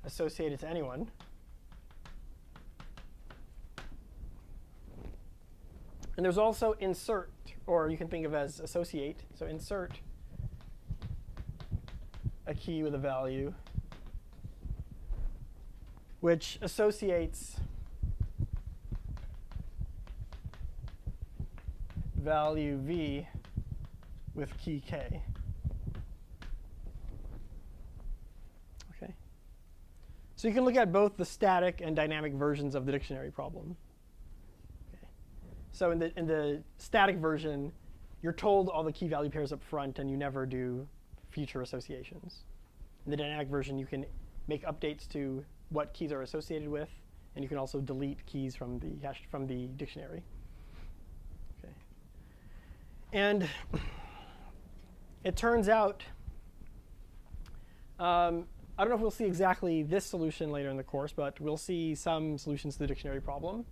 associated to anyone. And there's also insert, or you can think of as associate. So insert a key with a value, which associates value v with key k. Okay. So you can look at both the static and dynamic versions of the dictionary problem. Okay. So in the static version, you're told all the key value pairs up front, and you never do future associations. In the dynamic version, you can make updates to what keys are associated with, and you can also delete keys from the dictionary. Okay. And it turns out, I don't know if we'll see exactly this solution later in the course, but we'll see some solutions to the dictionary problem.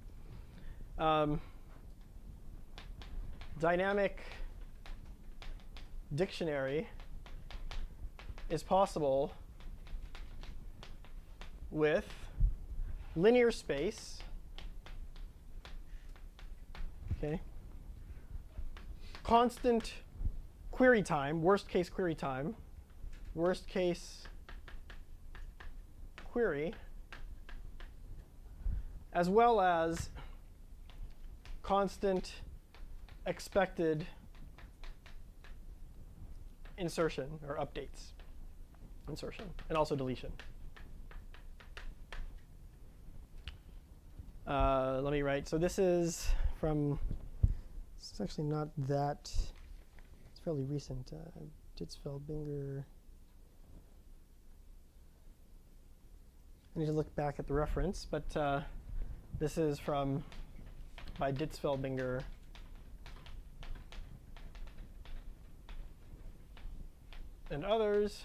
Dynamic dictionary is possible with linear space, okay, constant query time, worst case query time, worst case query, as well as constant expected insertion or updates, insertion, and also deletion. Let me write. So this is from, it's actually not that, it's fairly recent. Ditzfeld, Binger. I need to look back at the reference, but this is by Ditzfeldbinger. And others.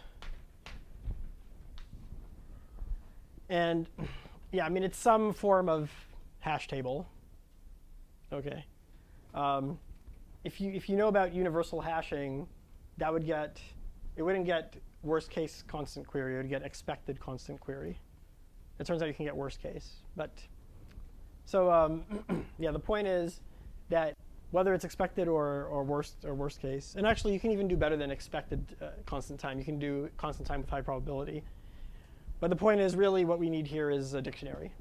And yeah, I mean, it's some form of hash table. Okay. If you know about universal hashing, it wouldn't get worst case constant query, it would get expected constant query. It turns out you can get worst case. But so yeah, the point is that whether it's expected or worst case, and actually you can even do better than expected constant time. You can do constant time with high probability. But the point is really what we need here is a dictionary.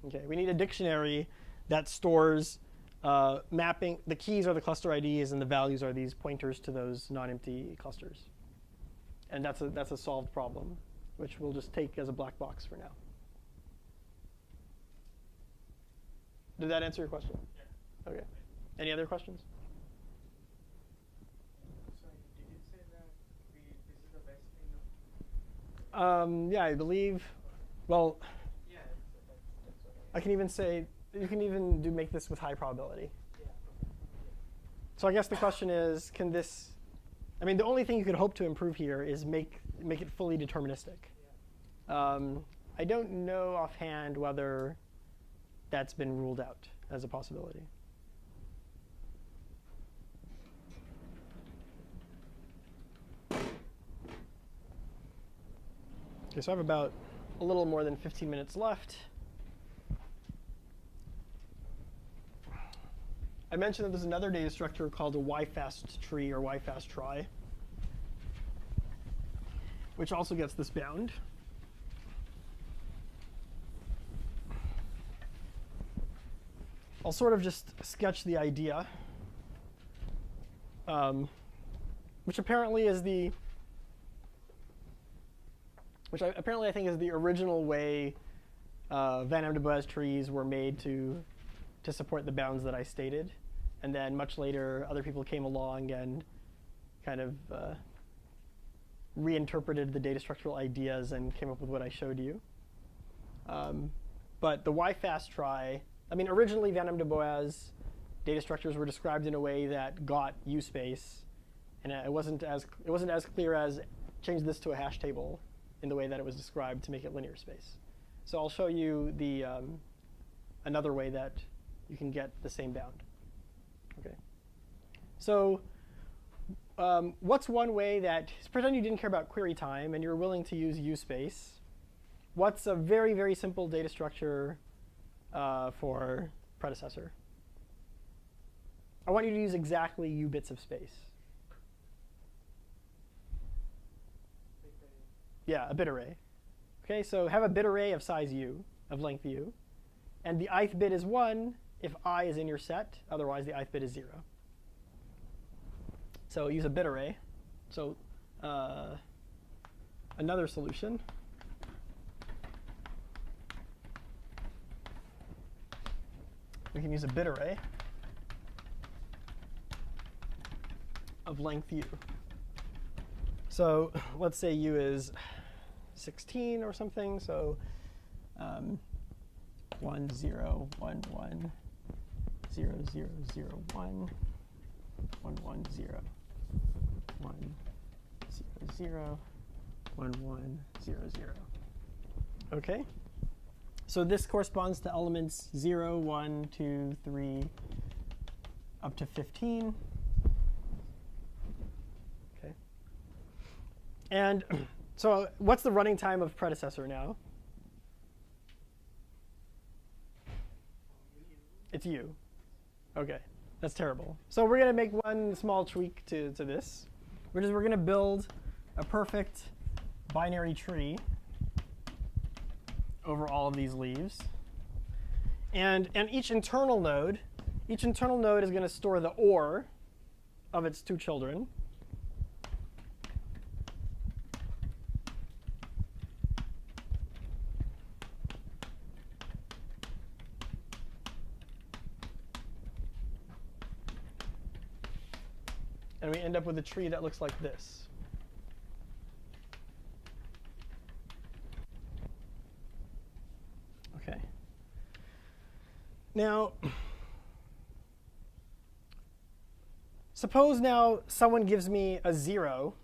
Okay, we need a dictionary that stores mapping. The keys are the cluster IDs, and the values are these pointers to those non-empty clusters. And that's a solved problem, which we'll just take as a black box for now. Did that answer your question? Yeah. Okay. Any other questions? Sorry, did you say that this is the best thing? Yeah, I believe. Well, Yeah, that's what I can even say you can even make this with high probability. Yeah. So I guess the question is, can this? I mean, the only thing you could hope to improve here is make it fully deterministic. Yeah. I don't know offhand whether that's been ruled out as a possibility. Okay, so I have about a little more than 15 minutes left. I mentioned that there's another data structure called a YFast tree or YFast trie, which also gets this bound. I'll sort of just sketch the idea, which apparently is apparently I think is the original way Van M. Du Bois trees were made to support the bounds that I stated. And then much later, other people came along and kind of reinterpreted the data structural ideas and came up with what I showed you. But the YFast trie, I mean, originally Van M. Du Bois data structures were described in a way that got U space, and it wasn't as clear as change this to a hash table in the way that it was described to make it linear space. So I'll show you the another way that you can get the same bound. Okay. So what's one way that, pretend you didn't care about query time and you're willing to use U space. What's a very, very simple data structure for predecessor? I want you to use exactly U bits of space. Yeah, a bit array. Okay, so have a bit array of size U, of length U. And the ith bit is 1 if I is in your set. Otherwise, the ith bit is 0. So use a bit array. So another solution. We can use a bit array of length U. So let's say U is 16 or something. So 1, 0, 1, 1, 0, 0, 0, 1, 1, 1, 0, 1, 0, 0, 1, 1, 0, 0. OK? So this corresponds to elements 0, 1, 2, 3, up to 15. OK. And so what's the running time of predecessor now? It's U. OK, that's terrible. So we're going to make one small tweak to this, which is we're going to build a perfect binary tree over all of these leaves. And each internal node is going to store the OR of its two children. And we end up with a tree that looks like this. Okay. Now, suppose now someone gives me a 0.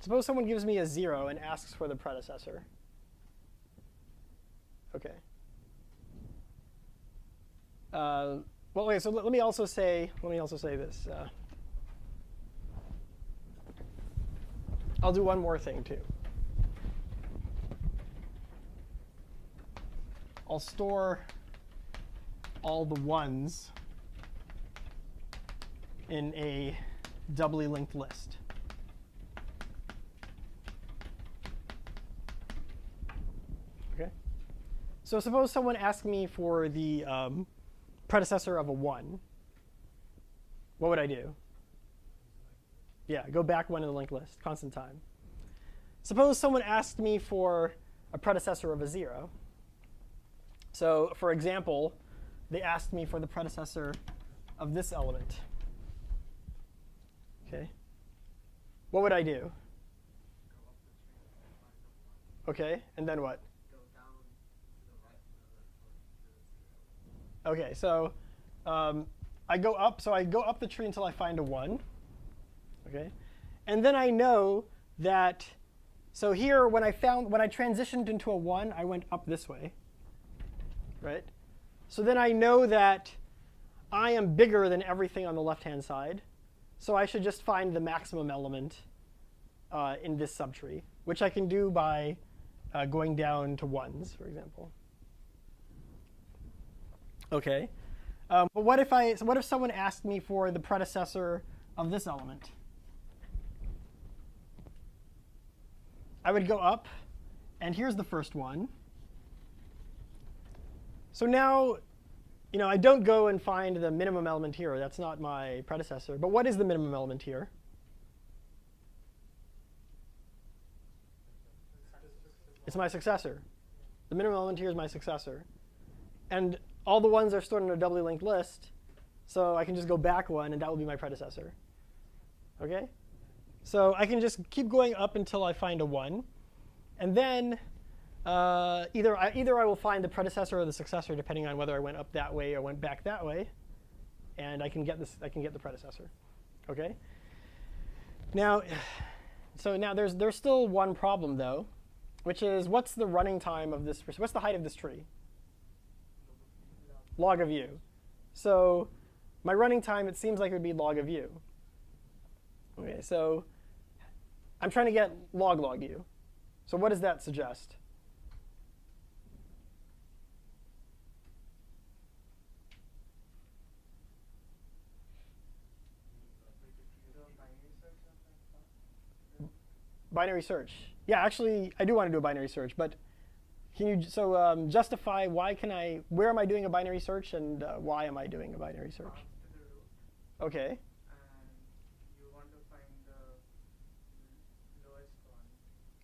Suppose someone gives me a 0 and asks for the predecessor. Okay. Well, okay. So let me also say this. I'll do one more thing too. I'll store all the 1s in a doubly linked list. Okay. So suppose someone asked me for the predecessor of a 1. What would I do? Yeah, go back 1 in the linked list, constant time. Suppose someone asked me for a predecessor of a 0. So for example, they asked me for the predecessor of this element. Okay. What would I do? Okay, and then what? Okay, so I go up. So I go up the tree until I find a 1. Okay, and then I know that. So here, when I transitioned into a 1, I went up this way. Right? So then I know that I am bigger than everything on the left-hand side. So I should just find the maximum element in this subtree, which I can do by going down to 1s, for example. OK. But what if someone asked me for the predecessor of this element? I would go up, and here's the first one. So now, I don't go and find the minimum element here. That's not my predecessor. But what is the minimum element here? It's my successor. The minimum element here is my successor. And all the 1s are stored in a doubly linked list. So I can just go back 1, and that will be my predecessor. OK? So I can just keep going up until I find a 1. And then either I will find the predecessor or the successor, depending on whether I went up that way or went back that way, and I can get the predecessor. Okay. Now, there's still one problem though, which is what's the running time of this? What's the height of this tree? Log of u. So my running time, it seems like it would be log of u. Okay. So I'm trying to get log u. So what does that suggest? Binary search. Yeah, actually, I do want to do a binary search. But can you justify where am I doing a binary search and why am I doing a binary search? OK. And you want to find the lowest one.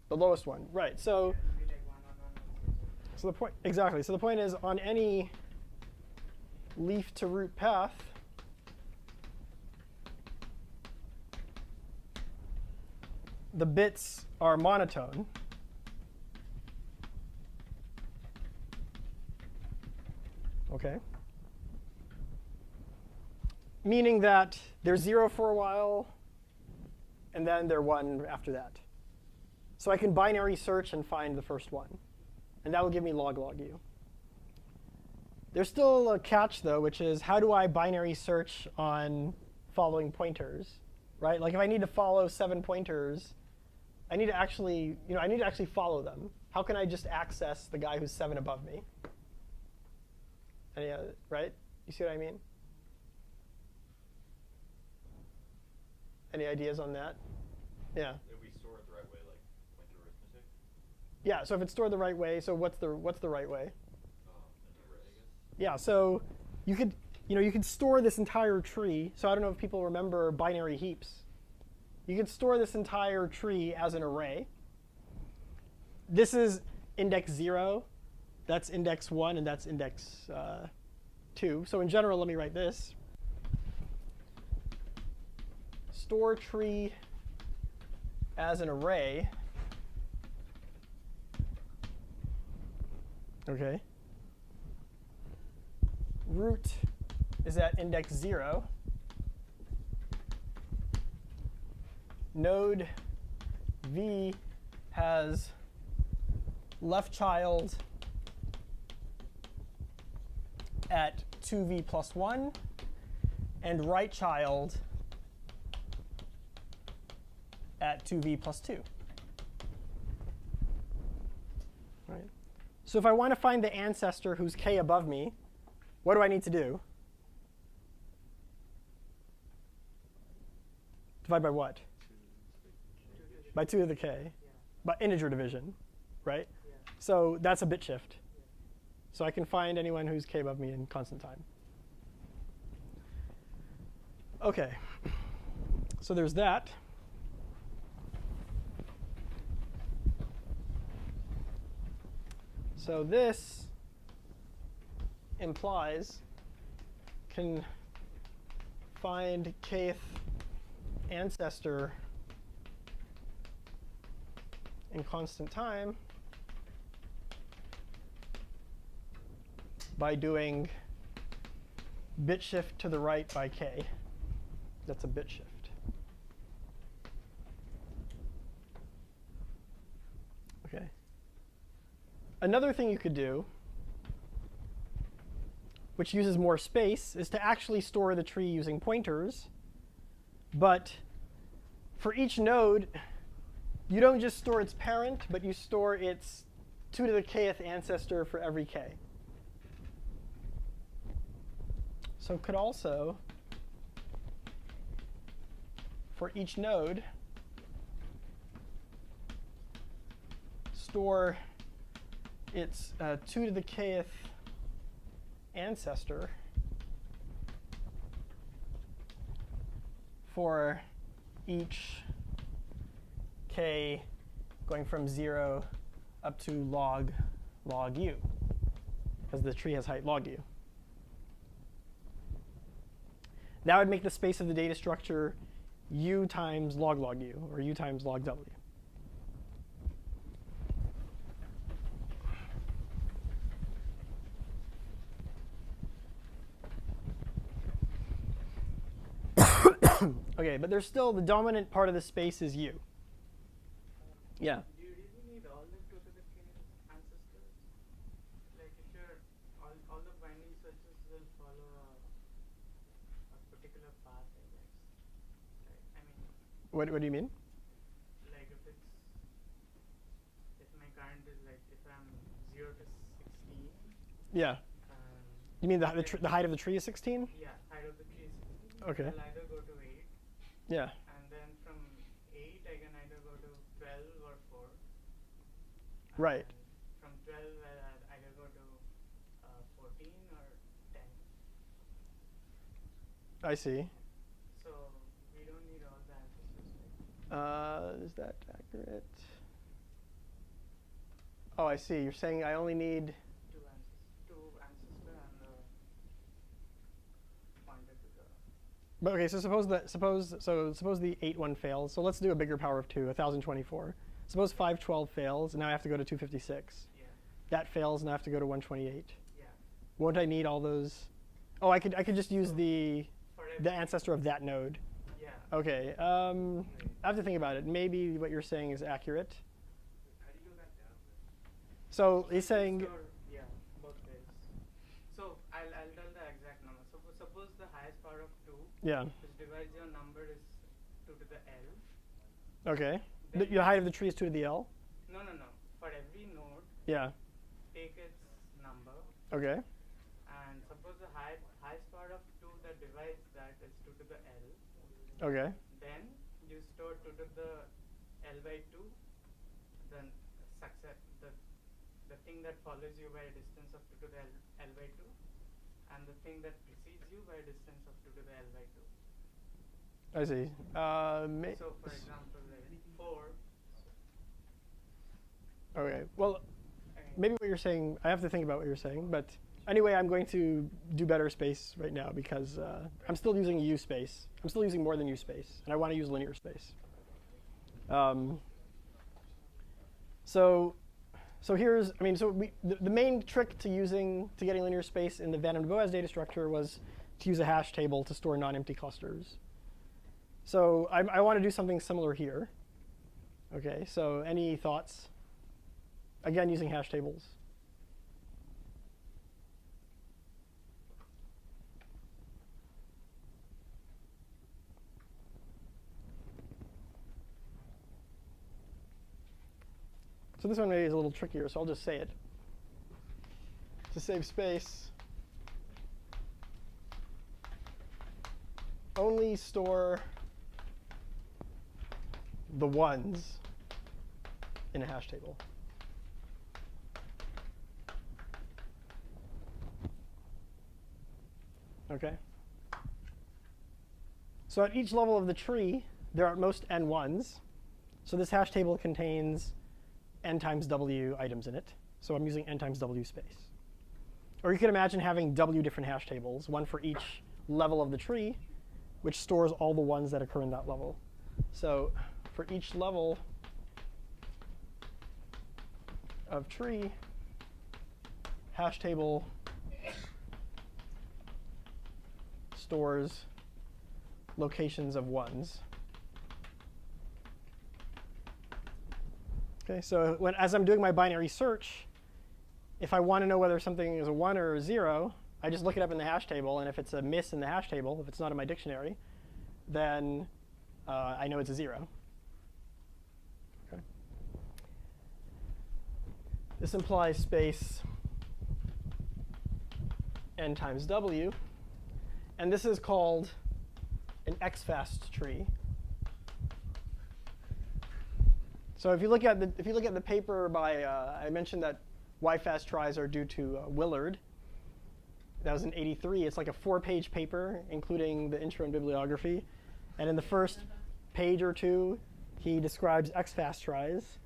The lowest one, right? So, so the point exactly. So the point is on any leaf to root path, the bits are monotone. OK. Meaning that they're 0 for a while, and then they're 1 after that. So I can binary search and find the first one. And that will give me log u. There's still a catch, though, which is how do I binary search on following pointers? Right? Like if I need to follow 7 pointers, I need to actually follow them. How can I just access the guy who's 7 above me? Right? You see what I mean? Any ideas on that? Yeah. If we store it the right way, like pointer arithmetic? Yeah. So if it's stored the right way, so what's the right way? An array, I guess. Yeah. So you could store this entire tree. So I don't know if people remember binary heaps. You could store this entire tree as an array. This is index 0. That's index 1, and that's index 2. So in general, let me write this. Store tree as an array, okay, root is at index 0. Node v has left child at 2v plus 1 and right child at 2v plus 2. Right. So if I want to find the ancestor who's k above me, what do I need to do? Divide by what? By 2 to the k. By integer division, right? Yeah. So that's a bit shift. So I can find anyone who's k above me in constant time. OK. So there's that. So this implies can find kth ancestor in constant time by doing bit shift to the right by k. That's a bit shift. OK. Another thing you could do, which uses more space, is to actually store the tree using pointers. But for each node, you don't just store its parent, but you store its 2 to the kth ancestor for every k. So could also, for each node, store its 2 to the kth ancestor for each k going from 0 up to log u, because the tree has height log u. That would make the space of the data structure u times log u, or u times log w. OK, but there's still the dominant part of the space is u. Yeah. Do you really need all the 2 to the k ancestors? Like if you're all the binding searches will follow a particular path, I guess. Right? I mean. What do you mean? Like if my current is like if I'm 0 to 16. Yeah. You mean the height of the tree is 16? Yeah, height of the tree is 16. OK. I'll either go to 8. Yeah. And then from 8, I can either go to 12 or 4. Right. From 12, I'll either go to 14 or 10. I see. So we don't need all the ancestors. Is that accurate? Oh, I see. You're saying I only need Two ancestor and the pointer to the. But OK, so suppose the 8 one fails. So let's do a bigger power of 2, 1024. Suppose 512 fails, and now I have to go to 256. Yeah. That fails, and I have to go to 128. Yeah. Won't I need all those? Oh, I could just use the ancestor of that node. Yeah. OK. I have to think about it. Maybe what you're saying is accurate. How do you go back down? So he's saying. Yeah, both ways. So I'll tell the exact number. Suppose the highest power of 2, Yeah. which divides your number, is 2 to the L. OK. The height of the tree is 2 to the L? No. For every node, Yeah. take its number. OK. And suppose the highest power of 2 that divides that is 2 to the L. OK. Then you store 2 to the L by 2. Then the thing that follows you by a distance of 2 to the L by 2. And the thing that precedes you by a distance of 2 to the L by 2. I see. So for example, like 4. OK. Well, maybe what you're saying, I have to think about what you're saying. But anyway, I'm going to do better space right now because I'm still using U space. I'm still using more than U space. And I want to use linear space. So here's, the main trick to getting linear space in the Van de Boas data structure was to use a hash table to store non-empty clusters. So I want to do something similar here. Okay, so any thoughts? Again, using hash tables. So this one maybe is a little trickier, so I'll just say it. To save space, only store the ones in a hash table. Okay. So at each level of the tree, there are at most n ones. So this hash table contains n times w items in it. So I'm using n times w space. Or you could imagine having w different hash tables, one for each level of the tree, which stores all the ones that occur in that level. So for each level of tree, hash table stores locations of ones. Okay, so as I'm doing my binary search, if I want to know whether something is a 1 or a 0, I just look it up in the hash table. And if it's a miss in the hash table, if it's not in my dictionary, then I know it's a 0. Okay. This implies space n times w. And this is called an XFAST tree. So if you look at the paper by I mentioned that YFAST tries are due to Willard. That was in '83. It's like a 4-page paper, including the intro and bibliography. And in the first page or two, he describes XFAST tries,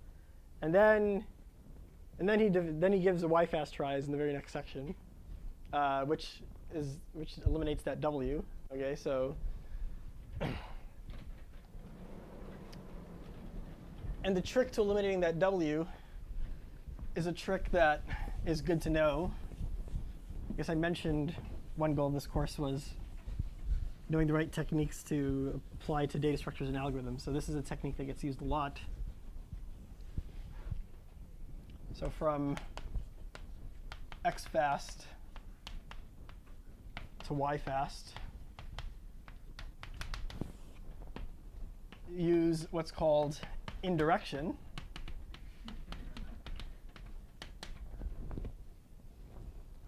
and then he gives a YFAST tries in the very next section, which eliminates that W. Okay, so. And the trick to eliminating that W is a trick that is good to know. I guess I mentioned one goal of this course was knowing the right techniques to apply to data structures and algorithms. So this is a technique that gets used a lot. So from XFAST to YFAST, use what's called indirection.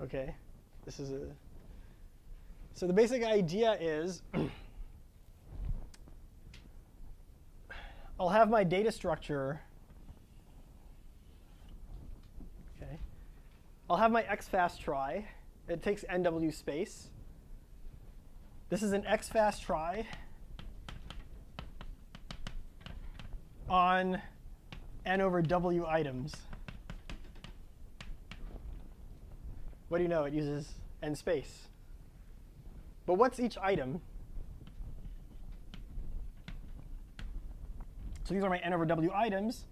Okay, so the basic idea is I'll have my data structure. Okay, I'll have my XFAST try. It takes NW space. This is an XFAST try on n over w items. What do you know? It uses n space. But what's each item? So these are my n over w items.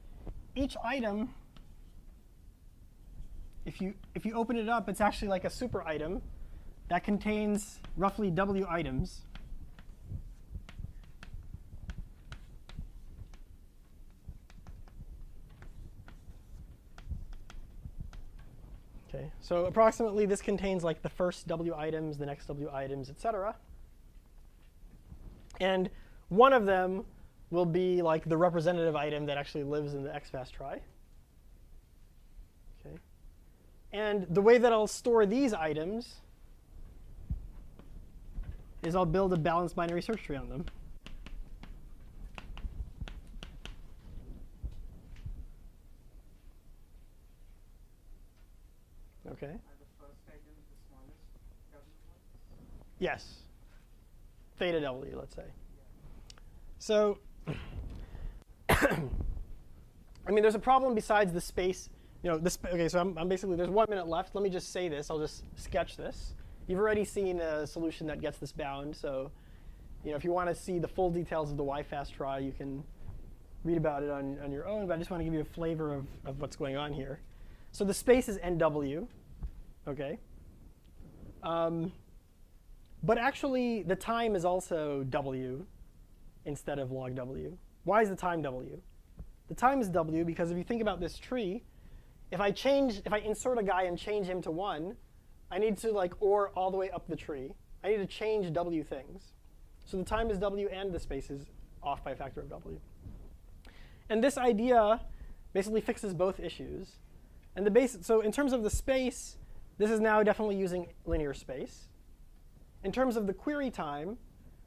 Each item, if you open it up, it's actually like a super item that contains roughly w items. Okay, so approximately this contains like the first w items, the next w items, etc. And one of them will be like the representative item that actually lives in the XFAST try. Okay. And the way that I'll store these items is I'll build a balanced binary search tree on them. Okay. Are the first item the smallest W one? Yes. Theta W, let's say. So, there's a problem besides the space. Okay, so I'm basically, there's 1 minute left. Let me just say this. I'll just sketch this. You've already seen a solution that gets this bound. So, if you want to see the full details of the YFAST try, you can read about it on your own, but I just want to give you a flavor of what's going on here. So the space is NW, OK? But actually, the time is also W instead of log W. Why is the time W? The time is W because if you think about this tree, if I insert a guy and change him to 1, I need to OR all the way up the tree. I need to change W things. So the time is W and the space is off by a factor of W. And this idea basically fixes both issues. And so in terms of the space, this is now definitely using linear space. In terms of the query time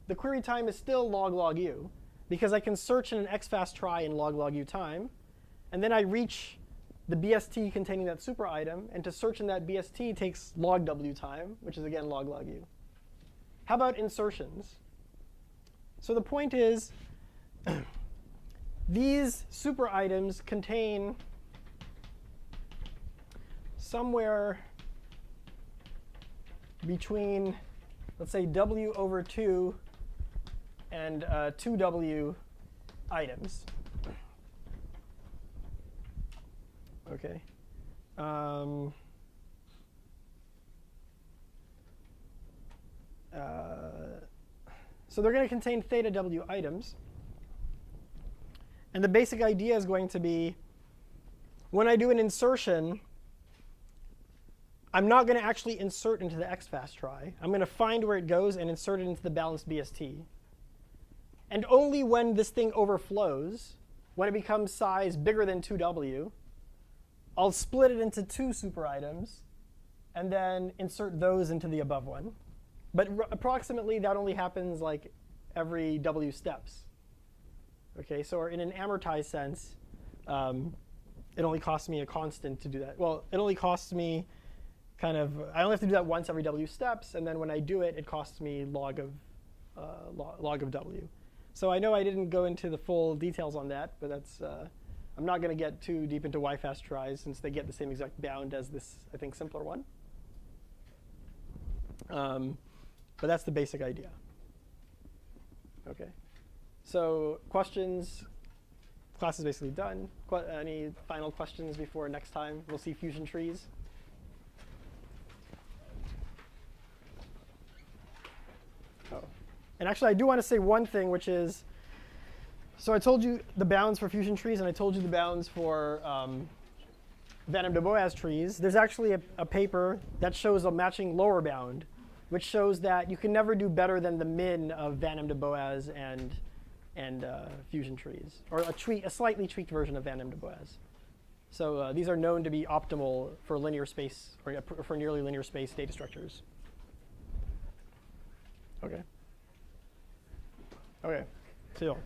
is still log u, because I can search in an xfast try in log u time. And then I reach the BST containing that super item. And to search in that BST takes log w time, which is, again, log u. How about insertions? So the point is, these super items contain somewhere between, let's say, w over 2 and 2w items. OK. So they're going to contain theta w items. And the basic idea is going to be, when I do an insertion, I'm not going to actually insert into the xfast try. I'm going to find where it goes and insert it into the balanced BST. And only when this thing overflows, when it becomes size bigger than 2w, I'll split it into 2 super items and then insert those into the above one. But approximately, that only happens every w steps. OK, so in an amortized sense, it only costs me a constant to do that. Well, it only costs me I only have to do that once every w steps. And then when I do it, it costs me log of w. So I know I didn't go into the full details on that, but that's I'm not going to get too deep into YFast tries since they get the same exact bound as this, I think, simpler one. But that's the basic idea. OK. So questions? Class is basically done. Any final questions before next time we'll see fusion trees? Oh. And actually, I do want to say one thing, which is, so I told you the bounds for fusion trees, and I told you the bounds for Van Em de Boas trees. There's actually a paper that shows a matching lower bound, which shows that you can never do better than the min of Van Em de Boas and fusion trees, or a slightly tweaked version of Van Em de Boas. So these are known to be optimal for linear space, or for nearly linear space data structures. OK. OK. See you all.